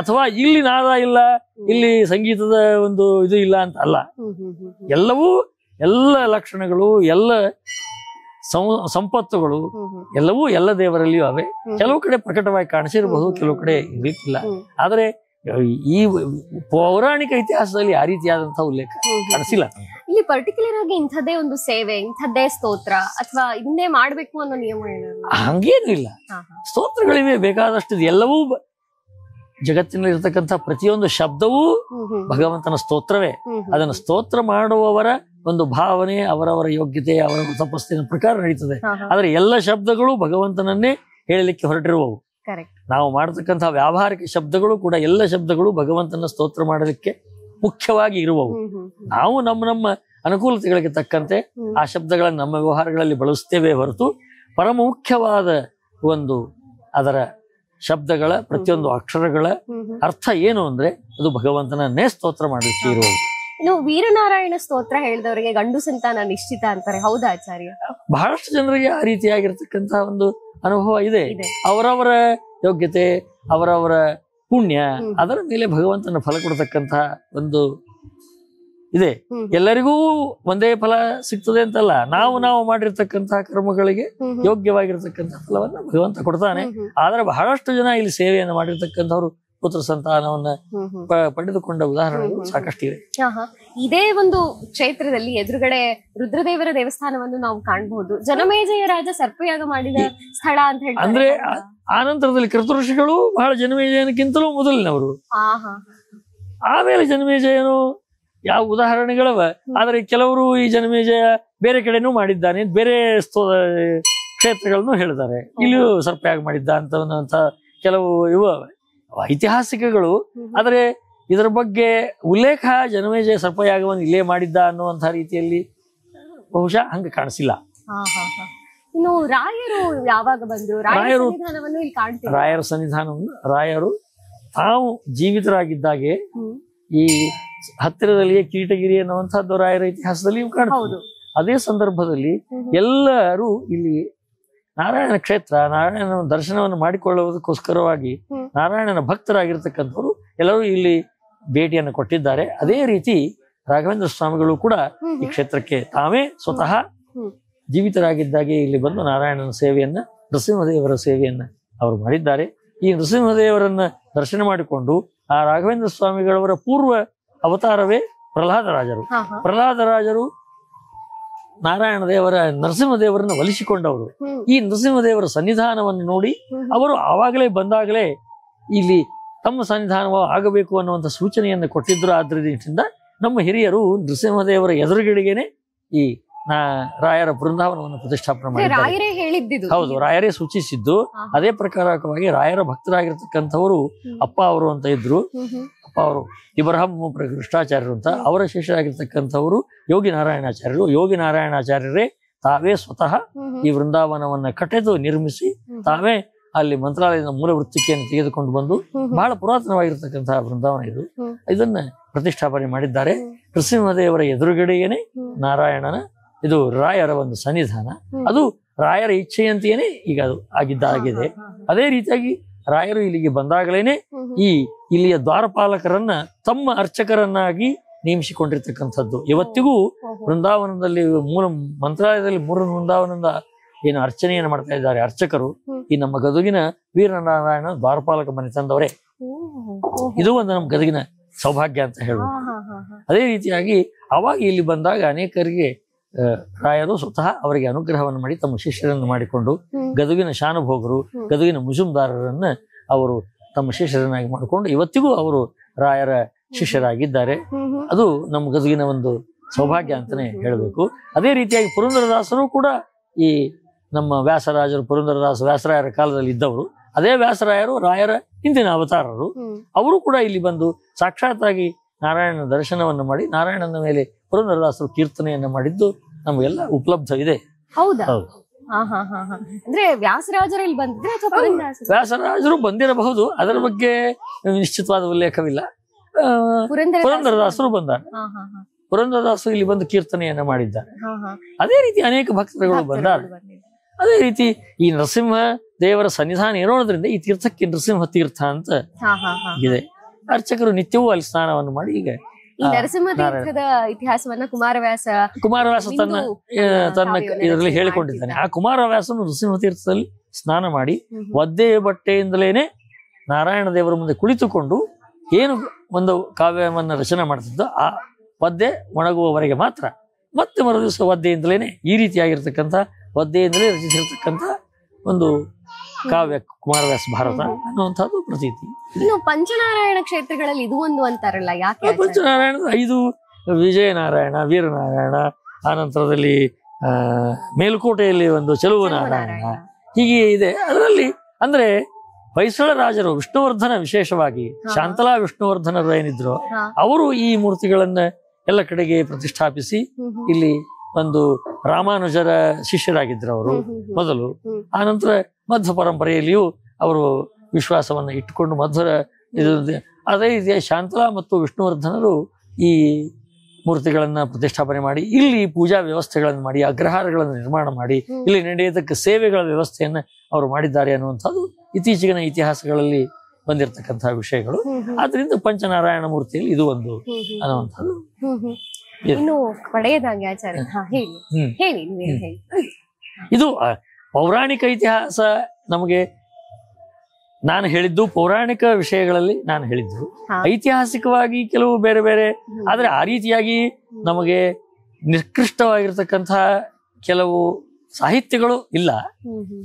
ಅಥವಾ ಇಲ್ಲಿ ನಾದ ಇಲ್ಲ, ಇಲ್ಲಿ ಸಂಗೀತದ ಒಂದು ಇದು ಇಲ್ಲ ಅಂತ ಅಲ್ಲ. ಎಲ್ಲವೂ ಎಲ್ಲ ಲಕ್ಷಣಗಳು, ಎಲ್ಲ ಸಂಪತ್ತುಗಳು ಎಲ್ಲವೂ ಎಲ್ಲ ದೇವರಲ್ಲಿಯೂ ಅವೆ. ಕೆಲವು ಕಡೆ ಪ್ರಕಟವಾಗಿ ಕಾಣಿಸಿರಬಹುದು, ಕೆಲವು ಕಡೆ ಇರ್ಲಿಕ್ಕಿಲ್ಲ. ಆದ್ರೆ ಈ ಪೌರಾಣಿಕ ಇತಿಹಾಸದಲ್ಲಿ ಆ ರೀತಿಯಾದಂತಹ ಉಲ್ಲೇಖ ಕಾಣಿಸಿಲ್ಲ. ಇಲ್ಲಿ ಪರ್ಟಿಕ್ಯುಲರ್ ಆಗಿ ಇಂಥದ್ದೇ ಒಂದು ಸೇವೆ, ಇಂಥದ್ದೇ ಸ್ತೋತ್ರ ಅಥವಾ ಇದನ್ನೇ ಮಾಡ್ಬೇಕು ಅನ್ನೋ ನಿಯಮ ಹಂಗೇನು ಇಲ್ಲ. ಸ್ತೋತ್ರಗಳಿವೆ ಬೇಕಾದಷ್ಟು. ಎಲ್ಲವೂ ಜಗತ್ತಿನಲ್ಲಿ ಇರತಕ್ಕಂಥ ಪ್ರತಿಯೊಂದು ಶಬ್ದವೂ ಭಗವಂತನ ಸ್ತೋತ್ರವೇ. ಅದನ್ನು ಸ್ತೋತ್ರ ಮಾಡುವವರ ಒಂದು ಭಾವನೆ, ಅವರವರ ಯೋಗ್ಯತೆ, ಅವರ ತಪಸ್ಸಿನ ಪ್ರಕಾರ ನಡೀತದೆ. ಆದ್ರೆ ಎಲ್ಲ ಶಬ್ದಗಳು ಭಗವಂತನನ್ನೇ ಹೇಳಲಿಕ್ಕೆ ಹೊರಟಿರುವವು. ನಾವು ಮಾಡತಕ್ಕಂಥ ವ್ಯಾವಹಾರಿಕ ಶಬ್ದಗಳು ಕೂಡ ಎಲ್ಲ ಶಬ್ದಗಳು ಭಗವಂತನ ಸ್ತೋತ್ರ ಮಾಡಲಿಕ್ಕೆ ಮುಖ್ಯವಾಗಿ ಇರುವವು. ನಾವು ನಮ್ಮ ಅನುಕೂಲತೆಗಳಿಗೆ ತಕ್ಕಂತೆ ಆ ಶಬ್ದಗಳನ್ನು ನಮ್ಮ ವ್ಯವಹಾರಗಳಲ್ಲಿ ಬಳಸ್ತೇವೆ ಹೊರತು ಪರಮ ಮುಖ್ಯವಾದ ಒಂದು ಅದರ ಶಬ್ದಗಳ ಪ್ರತಿಯೊಂದು ಅಕ್ಷರಗಳ ಅರ್ಥ ಏನು ಅಂದ್ರೆ ಅದು ಭಗವಂತನನ್ನೇ ಸ್ತೋತ್ರ ಮಾಡಲಿಕ್ಕೆ ಇರುವುದು. ಇನ್ನು ವೀರನಾರಾಯಣ ಸ್ತೋತ್ರ ಹೇಳಿದವರಿಗೆ ಗಂಡು ಸಂತಾನ ನಿಶ್ಚಿತ ಅಂತಾರೆ, ಹೌದಾ ಆಚಾರ್ಯ? ಬಹಳಷ್ಟು ಜನರಿಗೆ ಆ ರೀತಿಯಾಗಿರ್ತಕ್ಕಂತಹ ಒಂದು ಅನುಭವ ಇದೆ. ಅವರವರ ಯೋಗ್ಯತೆ, ಅವರವರ ಪುಣ್ಯ, ಅದರ ಮೇಲೆ ಭಗವಂತನ ಫಲ ಕೊಡತಕ್ಕಂತಹ ಒಂದು ಇದೆ. ಎಲ್ಲರಿಗೂ ಒಂದೇ ಫಲ ಸಿಗ್ತದೆ ಅಂತಲ್ಲ, ನಾವು ಮಾಡಿರ್ತಕ್ಕಂತಹ ಕರ್ಮಗಳಿಗೆ ಯೋಗ್ಯವಾಗಿರ್ತಕ್ಕಂತಹ ಫಲವನ್ನ ಭಗವಂತ ಕೊಡ್ತಾನೆ. ಆದ್ರೆ ಬಹಳಷ್ಟು ಜನ ಇಲ್ಲಿ ಸೇವೆಯನ್ನು ಮಾಡಿರ್ತಕ್ಕಂಥವ್ರು ಪುತ್ರ ಸಂತಾನವನ್ನ ಪಡೆದುಕೊಂಡ ಉದಾಹರಣೆಗಳು ಸಾಕಷ್ಟಿವೆ. ಇದೇ ಒಂದು ಕ್ಷೇತ್ರದಲ್ಲಿ ಎದುರುಗಡೆ ರುದ್ರದೇವರ ದೇವಸ್ಥಾನವನ್ನು ನಾವು ಕಾಣಬಹುದು. ಜನಮೇಜಯ ರಾಜ ಸರ್ಪಯಾಗ ಮಾಡಿದ ಸ್ಥಳ ಅಂತ ಹೇಳಿ, ಅಂದ್ರೆ ಆ ನಂತರದಲ್ಲಿ ಕೃತಋಷಿಗಳು ಬಹಳ ಜನಮೇಜಯನಕ್ಕಿಂತಲೂ ಮೊದಲಿನವರು. ಆಮೇಲೆ ಜನಮೇಜಯನು ಯಾವ ಉದಾಹರಣೆಗಳವ, ಆದ್ರೆ ಕೆಲವರು ಈ ಜನಮೇಜಯ ಬೇರೆ ಕಡೆನೂ ಮಾಡಿದ್ದಾನೆ, ಬೇರೆ ಕ್ಷೇತ್ರಗಳನ್ನು ಹೇಳಿದ್ದಾರೆ, ಇಲ್ಲಿಯೂ ಸರ್ಪಯಾಗ ಮಾಡಿದ್ದ ಅಂತ ಕೆಲವು ಇವ ಐತಿಹಾಸಿಕಗಳು. ಆದ್ರೆ ಇದರ ಬಗ್ಗೆ ಉಲ್ಲೇಖ ಜನಮೇಜಯ ಸರ್ಪಯಾಗವನ್ನು ಇಲ್ಲೇ ಮಾಡಿದ್ದ ಅನ್ನುವಂತಹ ರೀತಿಯಲ್ಲಿ ಬಹುಶಃ ಹಂಗ ಕಾಣಿಸಿಲ್ಲ. ಇನ್ನು ರಾಯರು ಯಾವಾಗ ಬಂದ್ರು? ರಾಯರ ಸನ್ನಿಧಾನವನ್ನು ರಾಯರು ತಾವು ಜೀವಿತರಾಗಿದ್ದಾಗೆ ಈ ಹತ್ತಿರದಲ್ಲಿಯೇ ಕೀಟಗಿರಿ ಅನ್ನುವಂಥದ್ದು ರಾಯರ ಇತಿಹಾಸದಲ್ಲಿ ಕಾಣ್ಬೋದು. ಅದೇ ಸಂದರ್ಭದಲ್ಲಿ ಎಲ್ಲರೂ ಇಲ್ಲಿ ನಾರಾಯಣ ಕ್ಷೇತ್ರ, ನಾರಾಯಣನ ದರ್ಶನವನ್ನು ಮಾಡಿಕೊಳ್ಳುವುದಕ್ಕೋಸ್ಕರವಾಗಿ ನಾರಾಯಣನ ಭಕ್ತರಾಗಿರ್ತಕ್ಕಂಥವ್ರು ಎಲ್ಲರೂ ಇಲ್ಲಿ ಭೇಟಿಯನ್ನು ಕೊಟ್ಟಿದ್ದಾರೆ. ಅದೇ ರೀತಿ ರಾಘವೇಂದ್ರ ಸ್ವಾಮಿಗಳು ಕೂಡ ಈ ಕ್ಷೇತ್ರಕ್ಕೆ ತಾವೇ ಸ್ವತಃ ಜೀವಿತರಾಗಿದ್ದಾಗೆ ಇಲ್ಲಿ ಬಂದು ನಾರಾಯಣನ ಸೇವೆಯನ್ನ, ನೃಸಿಂಹದೇವರ ಸೇವೆಯನ್ನ ಅವರು ಮಾಡಿದ್ದಾರೆ. ಈ ನೃಸಿಂಹದೇವರನ್ನ ದರ್ಶನ ಮಾಡಿಕೊಂಡು ಆ ರಾಘವೇಂದ್ರ ಸ್ವಾಮಿಗಳವರ ಪೂರ್ವ ಅವತಾರವೇ ಪ್ರಹ್ಲಾದರಾಜರು. ಪ್ರಹ್ಲಾದರಾಜರು ನಾರಾಯಣ ದೇವರ ನರಸಿಂಹದೇವರನ್ನು ಒಲಿಸಿಕೊಂಡವರು. ಈ ನರಸಿಂಹದೇವರ ಸನ್ನಿಧಾನವನ್ನು ನೋಡಿ ಅವರು ಆವಾಗಲೇ ಬಂದಾಗಲೇ ಇಲ್ಲಿ ತಮ್ಮ ಸನ್ನಿಧಾನ ಆಗಬೇಕು ಅನ್ನುವಂಥ ಸೂಚನೆಯನ್ನು ಕೊಟ್ಟಿದ್ರು. ಆದ್ರಿಂದ ನಮ್ಮ ಹಿರಿಯರು ನರಸಿಂಹದೇವರ ಎದುರುಗಡೆಗೇನೆ ಈ ರಾಯರ ಬೃಂದಾವನವನ್ನು ಪ್ರತಿಷ್ಠಾಪನೆ ಮಾಡಿದ್ದಾರೆ. ಹೌದು, ರಾಯರೇ ಸೂಚಿಸಿದ್ದು. ಅದೇ ಪ್ರಕಾರವಾಗಿ ರಾಯರ ಭಕ್ತರಾಗಿರ್ತಕ್ಕಂಥವರು ಅಪ್ಪ ಅವರು ಅಂತ ಇದ್ರು. ಅಪ್ಪ ಅವರು ಇಬ್ರಹಂ ಕೃಷ್ಣಾಚಾರ್ಯರು ಅಂತ, ಅವರ ಶಿಷ್ಯರಾಗಿರ್ತಕ್ಕಂಥವರು ಯೋಗಿ ನಾರಾಯಣಾಚಾರ್ಯರು. ಯೋಗಿ ನಾರಾಯಣಾಚಾರ್ಯರೇ ತಾವೇ ಸ್ವತಃ ಈ ವೃಂದಾವನವನ್ನ ಕಟ್ಟೆದು ನಿರ್ಮಿಸಿ ತಾವೇ ಅಲ್ಲಿ ಮಂತ್ರಾಲಯದ ಮೂಲ ವೃತ್ತಿಕೆಯನ್ನು ತೆಗೆದುಕೊಂಡು ಬಂದು ಬಹಳ ಪುರಾತನವಾಗಿರ್ತಕ್ಕಂತಹ ವೃಂದಾವನ ಇದು. ಇದನ್ನ ಪ್ರತಿಷ್ಠಾಪನೆ ಮಾಡಿದ್ದಾರೆ. ನರಸಿಂಹದೇವರ ಎದುರುಗಡೆಯೇನೆ ನಾರಾಯಣನ ಇದು ರಾಯರ ಒಂದು ಸನ್ನಿಧಾನ. ಅದು ರಾಯರ ಇಚ್ಛೆಯಂತೆಯೇ ಈಗ ಅದು ಆಗಿದ್ದಾಗಿದೆ. ಅದೇ ರೀತಿಯಾಗಿ ರಾಯರು ಇಲ್ಲಿಗೆ ಬಂದಾಗಲೇನೆ ಈ ಇಲ್ಲಿಯ ದ್ವಾರಪಾಲಕರನ್ನ ತಮ್ಮ ಅರ್ಚಕರನ್ನಾಗಿ ನೇಮಿಸಿಕೊಂಡಿರ್ತಕ್ಕಂಥದ್ದು. ಇವತ್ತಿಗೂ ವೃಂದಾವನದಲ್ಲಿ ಮಂತ್ರಾಲಯದಲ್ಲಿ ಮೂಲ ವೃಂದಾವನದ ಏನು ಅರ್ಚನೆಯನ್ನು ಮಾಡ್ತಾ ಇದ್ದಾರೆ ಅರ್ಚಕರು, ಈ ನಮ್ಮ ಗದುಗಿನ ವೀರನಾರಾಯಣ ದ್ವಾರಪಾಲಕ ಮನೆ ತಂದವರೇ. ಇದು ಒಂದು ನಮ್ಮ ಗದುಗಿನ ಸೌಭಾಗ್ಯ ಅಂತ ಹೇಳ್ಬೋದು. ಅದೇ ರೀತಿಯಾಗಿ ಅವಾಗ ಇಲ್ಲಿ ಬಂದಾಗ ಅನೇಕರಿಗೆ ರಾಯರು ಸ್ವತಃ ಅವರಿಗೆ ಅನುಗ್ರಹವನ್ನು ಮಾಡಿ ತಮ್ಮ ಶಿಷ್ಯರನ್ನು ಮಾಡಿಕೊಂಡು ಗದುಗಿನ ಶಾನುಭೋಗರು, ಗದುಗಿನ ಮುಜುಮ್ದಾರರನ್ನ ಅವರು ತಮ್ಮ ಶಿಷ್ಯರನ್ನಾಗಿ ಮಾಡಿಕೊಂಡು ಇವತ್ತಿಗೂ ಅವರು ರಾಯರ ಶಿಷ್ಯರಾಗಿದ್ದಾರೆ. ಅದು ನಮ್ಮ ಗದುಗಿನ ಒಂದು ಸೌಭಾಗ್ಯ ಅಂತಾನೆ ಹೇಳಬೇಕು. ಅದೇ ರೀತಿಯಾಗಿ ಪುರಂದರದಾಸರು ಕೂಡ ಈ ನಮ್ಮ ವ್ಯಾಸರಾಜರು, ಪುರಂದರದಾಸ ವ್ಯಾಸರಾಯರ ಕಾಲದಲ್ಲಿ ಇದ್ದವರು. ಅದೇ ವ್ಯಾಸರಾಯರು ರಾಯರ ಹಿಂದಿನ ಅವತಾರರು. ಅವರು ಕೂಡ ಇಲ್ಲಿ ಬಂದು ಸಾಕ್ಷಾತ್ತಾಗಿ ನಾರಾಯಣನ ದರ್ಶನವನ್ನು ಮಾಡಿ ನಾರಾಯಣನ ಮೇಲೆ ಪುರಂದರದಾಸರು ಕೀರ್ತನೆಯನ್ನ ಮಾಡಿದ್ದು ನಮಗೆಲ್ಲ ಉಪಲಬ್ಧವಿದೆ. ಹೌದಾ? ಅಂದ್ರೆ ವ್ಯಾಸರಾಜರು ಇಲ್ಲಿ ಬಂದಿದ್ರೆ ವ್ಯಾಸರಾಜರು ಬಂದಿರಬಹುದು, ಅದರ ಬಗ್ಗೆ ನಿಶ್ಚಿತವಾದ ಉಲ್ಲೇಖವಿಲ್ಲ. ಪುರಂದರದಾಸರು ಬಂದಾರೆ, ಪುರಂದರದಾಸರು ಇಲ್ಲಿ ಬಂದು ಕೀರ್ತನೆಯನ್ನ ಮಾಡಿದ್ದಾರೆ. ಅದೇ ರೀತಿ ಅನೇಕ ಭಕ್ತರುಗಳು ಬಂದಾರೆ. ಅದೇ ರೀತಿ ಈ ನರಸಿಂಹ ದೇವರ ಸನ್ನಿಧಾನ ಇರೋದ್ರಿಂದ ಈ ತೀರ್ಥಕ್ಕೆ ನರಸಿಂಹ ತೀರ್ಥ ಅಂತ ಇದೆ. ಅರ್ಚಕರು ನಿತ್ಯವೂ ಅಲ್ಲಿ ಸ್ನಾನವನ್ನು ಮಾಡಿ ಈಗ ನರಸಿಂಹ ತೀರ್ಥದ ಇತಿಹಾಸವನ್ನ ಕುಮಾರವ್ಯಾಸ ತನ್ನ ಇದರಲ್ಲಿ ಹೇಳಿಕೊಂಡಿದ್ದಾನೆ. ಆ ಕುಮಾರವ್ಯಾಸನು ನರಸಿಂಹ ತೀರ್ಥದಲ್ಲಿ ಸ್ನಾನ ಮಾಡಿ ಒದ್ದೆ ಬಟ್ಟೆಯಿಂದಲೇನೆ ನಾರಾಯಣ ದೇವರ ಮುಂದೆ ಕುಳಿತುಕೊಂಡು ಏನು ಒಂದು ಕಾವ್ಯವನ್ನ ರಚನೆ ಮಾಡ್ತಿದ್ದೋ ಆ ಒದ್ದೆ ಒಣಗುವವರೆಗೆ ಮಾತ್ರ, ಮತ್ತೆ ಮರುದಿವಸ ಒದ್ದೆಯಿಂದಲೇನೆ ಈ ರೀತಿಯಾಗಿರ್ತಕ್ಕಂಥ ಒದ್ದೆಯಿಂದಲೇ ರಚಿಸಿರ್ತಕ್ಕಂಥ ಒಂದು ಕಾವ್ಯ ಕುಮಾರವ್ಯಾಸ ಭಾರತ ಅನ್ನುವಂಥದ್ದು ಪ್ರತೀತಿ. ಇನ್ನು ಪಂಚನಾರಾಯಣ ಕ್ಷೇತ್ರಗಳಲ್ಲಿ ಇದು ಒಂದು ಅಂತಾರಲ್ಲ, ಯಾಕೆ? ಪಂಚನಾರಾಯಣ 5 ವಿಜಯನಾರಾಯಣ, ವೀರನಾರಾಯಣ, ಆನಂತರದಲ್ಲಿ ಮೇಲುಕೋಟೆಯಲ್ಲಿ ಒಂದು ಚೆಲುವು ನಾರಾಯಣ, ಹೀಗೆ ಇದೆ. ಅದರಲ್ಲಿ ಅಂದ್ರೆ ಹೊಯ್ಸಳ ರಾಜರು ವಿಷ್ಣುವರ್ಧನ, ವಿಶೇಷವಾಗಿ ಶಾಂತಲಾ ವಿಷ್ಣುವರ್ಧನರು ಏನಿದ್ರು ಅವರು ಈ ಮೂರ್ತಿಗಳನ್ನ ಎಲ್ಲ ಕಡೆಗೆ ಪ್ರತಿಷ್ಠಾಪಿಸಿ ಇಲ್ಲಿ ಒಂದು ರಾಮಾನುಜರ ಶಿಷ್ಯರಾಗಿದ್ರು ಅವರು ಮೊದಲು. ಆ ನಂತರ ಮಧ್ವ ಪರಂಪರೆಯಲ್ಲಿಯೂ ಅವರು ವಿಶ್ವಾಸವನ್ನ ಇಟ್ಟುಕೊಂಡು ಮಧ್ವರ ಅದೇ ರೀತಿಯ ಶಾಂತಲಾ ಮತ್ತು ವಿಷ್ಣುವರ್ಧನರು ಈ ಮೂರ್ತಿಗಳನ್ನ ಪ್ರತಿಷ್ಠಾಪನೆ ಮಾಡಿ ಇಲ್ಲಿ ಪೂಜಾ ವ್ಯವಸ್ಥೆಗಳನ್ನು ಮಾಡಿ ಅಗ್ರಹಾರಗಳನ್ನು ನಿರ್ಮಾಣ ಮಾಡಿ ಇಲ್ಲಿ ನಡೆಯತಕ್ಕ ಸೇವೆಗಳ ವ್ಯವಸ್ಥೆಯನ್ನ ಅವರು ಮಾಡಿದ್ದಾರೆ ಅನ್ನುವಂಥದ್ದು ಇತ್ತೀಚಿನ ಇತಿಹಾಸಗಳಲ್ಲಿ ಬಂದಿರತಕ್ಕಂತಹ ವಿಷಯಗಳು. ಆದ್ರಿಂದ ಪಂಚನಾರಾಯಣ ಮೂರ್ತಿಯಲ್ಲಿ ಇದು ಒಂದು ಅನ್ನುವಂಥದ್ದು. ಇನ್ನು ಪಡೆಯದಂಗೆ ಆಚಾರ್ಯ ಹೇಳಿ. ಇದು ಪೌರಾಣಿಕ ಇತಿಹಾಸ. ನಮಗೆ ನಾನು ಹೇಳಿದ್ದು ಪೌರಾಣಿಕ ವಿಷಯಗಳಲ್ಲಿ ನಾನು ಹೇಳಿದ್ದು, ಐತಿಹಾಸಿಕವಾಗಿ ಕೆಲವು ಬೇರೆ ಬೇರೆ. ಆದ್ರೆ ಆ ರೀತಿಯಾಗಿ ನಮಗೆ ನಿಷ್ಕೃಷ್ಟವಾಗಿರ್ತಕ್ಕಂತಹ ಕೆಲವು ಸಾಹಿತ್ಯಗಳು ಇಲ್ಲ.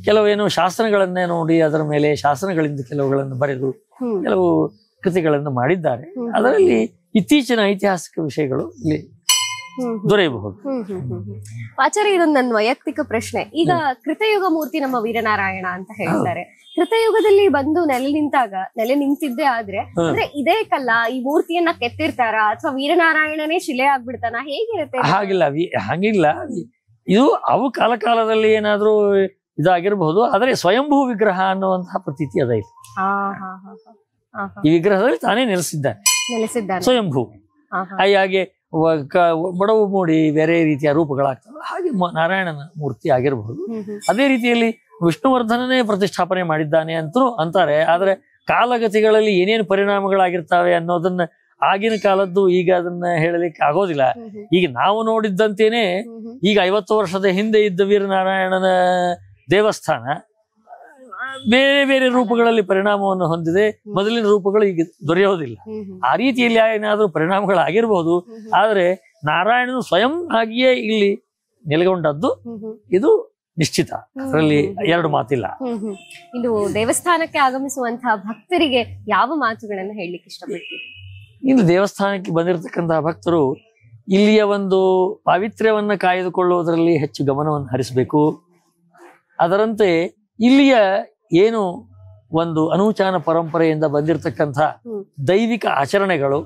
ಕೆಲವೇನು ಶಾಸನಗಳನ್ನೇ ನೋಡಿ ಅದರ ಮೇಲೆ ಶಾಸನಗಳಿಂದ ಕೆಲವುಗಳನ್ನು ಬರೆದು ಕೆಲವು ಕೃತಿಗಳನ್ನು ಮಾಡಿದ್ದಾರೆ. ಅದರಲ್ಲಿ ಇತ್ತೀಚಿನ ಐತಿಹಾಸಿಕ ವಿಷಯಗಳು ಇಲ್ಲಿ ದೊರೆಯಬಹುದು. ಆಚಾರ್ಯ, ಇದೊಂದು ನನ್ನ ವೈಯಕ್ತಿಕ ಪ್ರಶ್ನೆ. ಈಗ ಕೃತಯುಗ ಮೂರ್ತಿ ನಮ್ಮ ವೀರನಾರಾಯಣ ಅಂತ ಹೇಳ್ತಾರೆ. ಕೃತಯುಗದಲ್ಲಿ ಬಂದು ನೆಲೆ ನಿಂತಿದ್ದೇ ಆದ್ರೆ ಅಂದ್ರೆ ಇದೇ ಕಲ್ಲ ಈ ಮೂರ್ತಿಯನ್ನ ಕೆತ್ತಿರ್ತಾರ ಅಥವಾ ವೀರನಾರಾಯಣನೇ ಶಿಲೆ ಆಗ್ಬಿಡ್ತಾನ, ಹೇಗಿರುತ್ತೆ? ಹಾಗಿಲ್ಲ. ಇದು ಅವು ಕಾಲದಲ್ಲಿ ಏನಾದ್ರೂ ಇದಾಗಿರಬಹುದು. ಆದ್ರೆ ಸ್ವಯಂಭೂ ವಿಗ್ರಹ ಅನ್ನುವಂತಹ ಪ್ರತೀತಿ ಅದ ಇಲ್ಲಿ. ಈ ವಿಗ್ರಹದಲ್ಲಿ ತಾನೇ ನೆಲೆಸಿದ್ದಾನೆ ಸ್ವಯಂಭೂ. ಹಾಗೆ ಮೊಡವು ಮೂಡಿ ಬೇರೆ ರೀತಿಯ ರೂಪಗಳಾಗ್ತವೆ. ಹಾಗೆ ನಾರಾಯಣನ ಮೂರ್ತಿ ಆಗಿರಬಹುದು. ಅದೇ ರೀತಿಯಲ್ಲಿ ವಿಷ್ಣುವರ್ಧನನೇ ಪ್ರತಿಷ್ಠಾಪನೆ ಮಾಡಿದ್ದಾನೆ ಅಂತೂ ಅಂತಾರೆ. ಆದ್ರೆ ಕಾಲಗತಿಗಳಲ್ಲಿ ಏನೇನು ಪರಿಣಾಮಗಳಾಗಿರ್ತಾವೆ ಅನ್ನೋದನ್ನ ಆಗಿನ ಕಾಲದ್ದು ಈಗ ಅದನ್ನ ಹೇಳಲಿಕ್ಕೆ ಆಗೋದಿಲ್ಲ. ಈಗ ನಾವು ನೋಡಿದ್ದಂತೇನೆ ಈಗ 50 ವರ್ಷದ ಹಿಂದೆ ಇದ್ದ ವೀರನಾರಾಯಣನ ದೇವಸ್ಥಾನ ಬೇರೆ ಬೇರೆ ರೂಪಗಳಲ್ಲಿ ಪರಿಣಾಮವನ್ನು ಹೊಂದಿದೆ. ಮೊದಲಿನ ರೂಪಗಳು ಈಗ ದೊರೆಯೋದಿಲ್ಲ. ಆ ರೀತಿಯಲ್ಲಿ ಏನಾದ್ರೂ ಪರಿಣಾಮಗಳಾಗಿರ್ಬಹುದು. ಆದ್ರೆ ನಾರಾಯಣನು ಸ್ವಯಂ ಆಗಿಯೇ ಇಲ್ಲಿ ನೆಲೆಗೊಂಡದ್ದು ಇದು ನಿಶ್ಚಿತ. ಅದರಲ್ಲಿ ಎರಡು ಮಾತಿಲ್ಲ. ಇದು ದೇವಸ್ಥಾನಕ್ಕೆ ಆಗಮಿಸುವಂತಹ ಭಕ್ತರಿಗೆ ಯಾವ ಮಾತುಗಳನ್ನು ಹೇಳಲಿಕ್ಕೆ ಇಷ್ಟಪಡ್ತೀವಿ? ಇನ್ನು ದೇವಸ್ಥಾನಕ್ಕೆ ಬಂದಿರತಕ್ಕಂತಹ ಭಕ್ತರು ಇಲ್ಲಿಯ ಒಂದು ಪಾವಿತ್ರ್ಯವನ್ನ ಕಾಯ್ದುಕೊಳ್ಳುವುದರಲ್ಲಿ ಹೆಚ್ಚು ಗಮನವನ್ನು ಹರಿಸಬೇಕು. ಅದರಂತೆ ಇಲ್ಲಿಯ ಏನು ಒಂದು ಅನೂಚಾನ ಪರಂಪರೆಯಿಂದ ಬಂದಿರತಕ್ಕಂಥ ದೈವಿಕ ಆಚರಣೆಗಳು,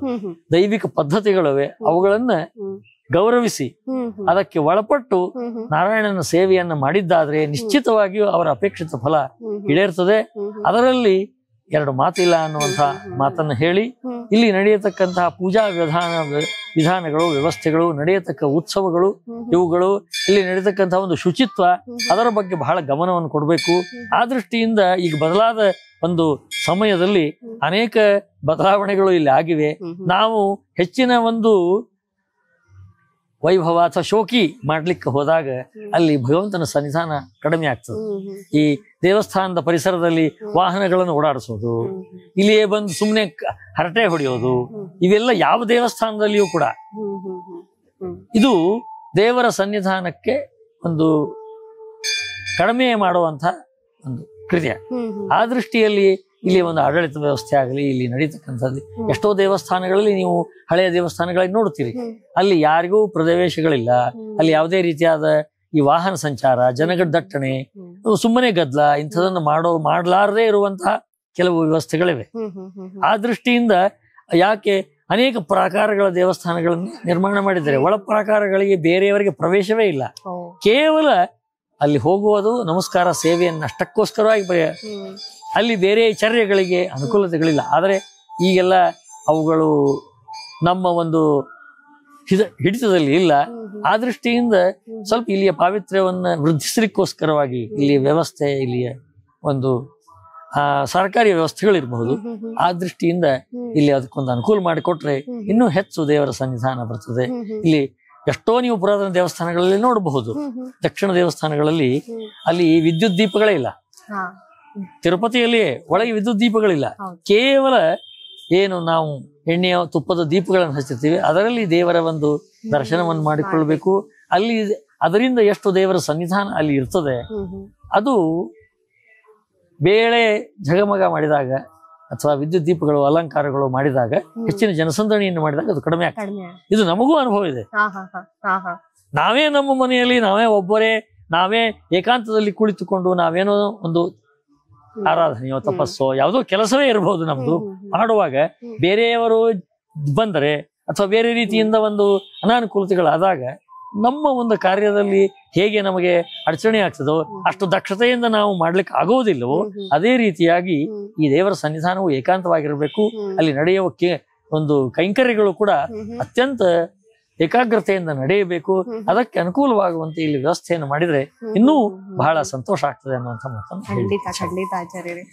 ದೈವಿಕ ಪದ್ಧತಿಗಳಿವೆ, ಅವುಗಳನ್ನ ಗೌರವಿಸಿ ಅದಕ್ಕೆ ಒಳಪಟ್ಟು ನಾರಾಯಣನ ಸೇವೆಯನ್ನ ಮಾಡಿದ್ದಾದ್ರೆ ನಿಶ್ಚಿತವಾಗಿಯೂ ಅವರ ಅಪೇಕ್ಷಿತ ಫಲ ಈಡೇರ್ತದೆ. ಅದರಲ್ಲಿ ಎರಡು ಮಾತಿಲ್ಲ ಅನ್ನುವಂಥ ಮಾತನ್ನ ಹೇಳಿ ಇಲ್ಲಿ ನಡೆಯತಕ್ಕಂತಹ ಪೂಜಾ ವಿಧಾನಗಳು, ವ್ಯವಸ್ಥೆಗಳು, ನಡೆಯತಕ್ಕ ಉತ್ಸವಗಳು, ಇವುಗಳು ಇಲ್ಲಿ ನಡೆಯತಕ್ಕಂತಹ ಒಂದು ಶುಚಿತ್ವ, ಅದರ ಬಗ್ಗೆ ಬಹಳ ಗಮನವನ್ನು ಕೊಡಬೇಕು. ಆ ದೃಷ್ಟಿಯಿಂದ ಈಗ ಬದಲಾದ ಒಂದು ಸಮಯದಲ್ಲಿ ಅನೇಕ ಬದಲಾವಣೆಗಳು ಇಲ್ಲಿ ಆಗಿವೆ. ನಾವು ಹೆಚ್ಚಿನ ಒಂದು ವೈಭವ ಅಥವಾ ಶೋಕಿ ಮಾಡ್ಲಿಕ್ಕೆ ಹೋದಾಗ ಅಲ್ಲಿ ಭಗವಂತನ ಸನ್ನಿಧಾನ ಕಡಿಮೆ ಆಗ್ತದೆ. ಈ ದೇವಸ್ಥಾನದ ಪರಿಸರದಲ್ಲಿ ವಾಹನಗಳನ್ನು ಓಡಾಡಿಸೋದು, ಇಲ್ಲಿಯೇ ಬಂದು ಸುಮ್ಮನೆ ಹರಟೆ ಹೊಡೆಯೋದು, ಇವೆಲ್ಲ ಯಾವ ದೇವಸ್ಥಾನದಲ್ಲಿಯೂ ಕೂಡ ಇದು ದೇವರ ಸನ್ನಿಧಾನಕ್ಕೆ ಒಂದು ಕಡಿಮೆ ಮಾಡುವಂತ ಒಂದು ಕೃತ್ಯ. ಆ ದೃಷ್ಟಿಯಲ್ಲಿ ಇಲ್ಲಿ ಒಂದು ಆಡಳಿತ ವ್ಯವಸ್ಥೆ ಆಗಲಿ, ಇಲ್ಲಿ ನಡೀತಕ್ಕಂಥದ್ದು ಎಷ್ಟೋ ದೇವಸ್ಥಾನಗಳಲ್ಲಿ ನೀವು ಹಳೆಯ ದೇವಸ್ಥಾನಗಳಲ್ಲಿ ನೋಡ್ತೀರಿ, ಅಲ್ಲಿ ಯಾರಿಗೂ ಪ್ರದೇಶಗಳಿಲ್ಲ. ಅಲ್ಲಿ ಯಾವುದೇ ರೀತಿಯಾದ ಈ ವಾಹನ ಸಂಚಾರ, ಜನಗಡ್ಡಟ್ಟಣೆ, ಸುಮ್ಮನೆ ಗದ್ದಲ ಇಂಥದನ್ನು ಮಾಡಲಾರದೇ ಇರುವಂತಹ ಕೆಲವು ವ್ಯವಸ್ಥೆಗಳಿವೆ. ಆ ದೃಷ್ಟಿಯಿಂದ ಯಾಕೆ ಅನೇಕ ಪ್ರಾಕಾರಗಳ ದೇವಸ್ಥಾನಗಳನ್ನು ನಿರ್ಮಾಣ ಮಾಡಿದ್ದಾರೆ. ಒಳ ಪ್ರಾಕಾರಗಳಿಗೆ ಬೇರೆಯವರಿಗೆ ಪ್ರವೇಶವೇ ಇಲ್ಲ. ಕೇವಲ ಅಲ್ಲಿ ಹೋಗುವುದು ನಮಸ್ಕಾರ ಸೇವೆಯನ್ನಷ್ಟಕ್ಕೋಸ್ಕರವಾಗಿ ಅಲ್ಲಿ ಬೇರೆ ಚರ್ಯಗಳಿಗೆ ಅನುಕೂಲತೆಗಳಿಲ್ಲ. ಆದರೆ ಈಗೆಲ್ಲ ಅವುಗಳು ನಮ್ಮ ಒಂದು ಹಿಡಿತದಲ್ಲಿ ಇಲ್ಲ. ಆ ದೃಷ್ಟಿಯಿಂದ ಸ್ವಲ್ಪ ಇಲ್ಲಿಯ ಪಾವಿತ್ರ್ಯವನ್ನ ವೃದ್ಧಿಸಲಿಕ್ಕೋಸ್ಕರವಾಗಿ ಇಲ್ಲಿಯ ವ್ಯವಸ್ಥೆ, ಇಲ್ಲಿಯ ಒಂದು ಸರ್ಕಾರಿ ವ್ಯವಸ್ಥೆಗಳಿರಬಹುದು, ಆ ದೃಷ್ಟಿಯಿಂದ ಇಲ್ಲಿ ಅದಕ್ಕೊಂದು ಅನುಕೂಲ ಮಾಡಿಕೊಟ್ರೆ ಇನ್ನೂ ಹೆಚ್ಚು ದೇವರ ಸನ್ನಿಧಾನ ಬರ್ತದೆ. ಇಲ್ಲಿ ಎಷ್ಟೋ ನೀವು ಪುರಾತನ ದೇವಸ್ಥಾನಗಳಲ್ಲಿ ನೋಡಬಹುದು. ದಕ್ಷಿಣ ದೇವಸ್ಥಾನಗಳಲ್ಲಿ ಅಲ್ಲಿ ವಿದ್ಯುತ್ ದೀಪಗಳೇ ಇಲ್ಲ. ತಿರುಪತಿಯಲ್ಲಿ ಒಳಗೆ ವಿದ್ಯುತ್ ದೀಪಗಳಿಲ್ಲ. ಕೇವಲ ಏನು ನಾವು ಎಣ್ಣೆಯ ತುಪ್ಪದ ದೀಪಗಳನ್ನು ಹಚ್ಚಿರ್ತೀವಿ, ಅದರಲ್ಲಿ ದೇವರ ಒಂದು ದರ್ಶನವನ್ನು ಮಾಡಿಕೊಳ್ಬೇಕು. ಅಲ್ಲಿ ಅದರಿಂದ ಎಷ್ಟು ದೇವರ ಸನ್ನಿಧಾನ ಅಲ್ಲಿ ಇರ್ತದೆ. ಅದು ಬೇಳೆ ಝಗಮಗ ಮಾಡಿದಾಗ ಅಥವಾ ವಿದ್ಯುತ್ ದೀಪಗಳು ಅಲಂಕಾರಗಳು ಮಾಡಿದಾಗ, ಹೆಚ್ಚಿನ ಜನಸಂದಣಿಯನ್ನು ಮಾಡಿದಾಗ ಅದು ಕಡಿಮೆ ಆಗ್ತದೆ. ಇದು ನಮಗೂ ಅನುಭವ ಇದೆ. ನಾವೇ ನಮ್ಮ ಮನೆಯಲ್ಲಿ ನಾವೇ ಒಬ್ಬರೇ ನಾವೇ ಏಕಾಂತದಲ್ಲಿ ಕುಳಿತುಕೊಂಡು ನಾವೇನೋ ಒಂದು ಆರಾಧನೆಯೋ ತಪಸ್ಸೋ ಯಾವುದೋ ಕೆಲಸವೇ ಇರಬಹುದು ನಮ್ದು. ಮಾಡುವಾಗ ಬೇರೆಯವರು ಬಂದರೆ ಅಥವಾ ಬೇರೆ ರೀತಿಯಿಂದ ಒಂದು ಅನಾನುಕೂಲತೆಗಳಾದಾಗ ನಮ್ಮ ಒಂದು ಕಾರ್ಯದಲ್ಲಿ ಹೇಗೆ ನಮಗೆ ಅಡಚಣೆ ಆಗ್ತದೋ ಅಷ್ಟು ದಕ್ಷತೆಯಿಂದ ನಾವು ಮಾಡ್ಲಿಕ್ಕೆ ಆಗೋದಿಲ್ಲವೋ ಅದೇ ರೀತಿಯಾಗಿ ಈ ದೇವರ ಸನ್ನಿಧಾನವು ಏಕಾಂತವಾಗಿರಬೇಕು. ಅಲ್ಲಿ ನಡೆಯುವಕ್ಕೆ ಒಂದು ಕೈಂಕರ್ಯಗಳು ಕೂಡ ಅತ್ಯಂತ ಏಕಾಗ್ರತೆಯಿಂದ ನಡೆಯಬೇಕು. ಅದಕ್ಕೆ ಅನುಕೂಲವಾಗುವಂತೆ ಇಲ್ಲಿ ವ್ಯವಸ್ಥೆಯನ್ನು ಮಾಡಿದ್ರೆ ಇನ್ನೂ ಬಹಳ ಸಂತೋಷ ಆಗ್ತದೆ ಅನ್ನುವಂಥ ಮಾತನ್ನು ಖಂಡಿತ ಆಚಾರ್ಯರೇ.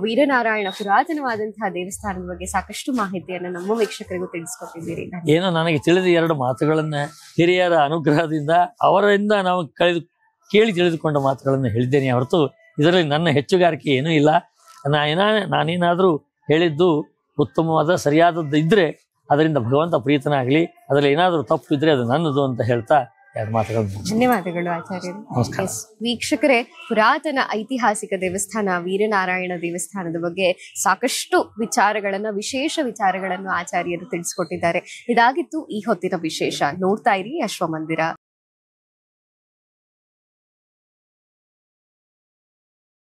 ವೀರನಾರಾಯಣ ಪುರಾತನವಾದಂತಹ ದೇವಸ್ಥಾನದ ಬಗ್ಗೆ ಸಾಕಷ್ಟು ಮಾಹಿತಿಯನ್ನು ನಮ್ಮ ವೀಕ್ಷಕರಿಗೂ ತಿಳಿಸ್ಕೊಟ್ಟಿದ್ದೀರಿ. ಏನೋ ನನಗೆ ತಿಳಿದ 2 ಮಾತುಗಳನ್ನ ಹಿರಿಯರ ಅನುಗ್ರಹದಿಂದ ಅವರಿಂದ ನಾವು ಕೇಳಿ ತಿಳಿದುಕೊಂಡ ಮಾತುಗಳನ್ನು ಹೇಳಿದ್ದೇನೆ ಹೊರತು ಇದರಲ್ಲಿ ನನ್ನ ಹೆಚ್ಚುಗಾರಿಕೆ ಏನೂ ಇಲ್ಲ. ನಾನೇನಾದ್ರೂ ಹೇಳಿದ್ದು ಉತ್ತಮವಾದ ಸರಿಯಾದದ್ದು ಇದ್ರೆ ಅದರಿಂದ ಭಗವಂತ ಪ್ರೀತನಾಗಲಿ, ಅದರಲ್ಲಿ ಏನಾದರೂ ತಪ್ಪು ಇದ್ರೆ ಅದು ನನ್ನದು ಅಂತ ಹೇಳ್ತಾ 2 ಮಾತುಗಳು. ಧನ್ಯವಾದಗಳು ಆಚಾರ್ಯರು. ನಮಸ್ಕಾರ. ವೀಕ್ಷಕರೇ, ಪುರಾತನ ಐತಿಹಾಸಿಕ ದೇವಸ್ಥಾನ ವೀರನಾರಾಯಣ ದೇವಸ್ಥಾನದ ಬಗ್ಗೆ ಸಾಕಷ್ಟು ವಿಶೇಷ ವಿಚಾರಗಳನ್ನು ಆಚಾರ್ಯರು ತಿಳಿಸ್ಕೊಟ್ಟಿದ್ದಾರೆ. ಇದಾಗಿತ್ತು ಈ ಹೊತ್ತಿನ ವಿಶೇಷ. ನೋಡ್ತಾ ಇರಿ ಅಶ್ವಮಂದಿರ.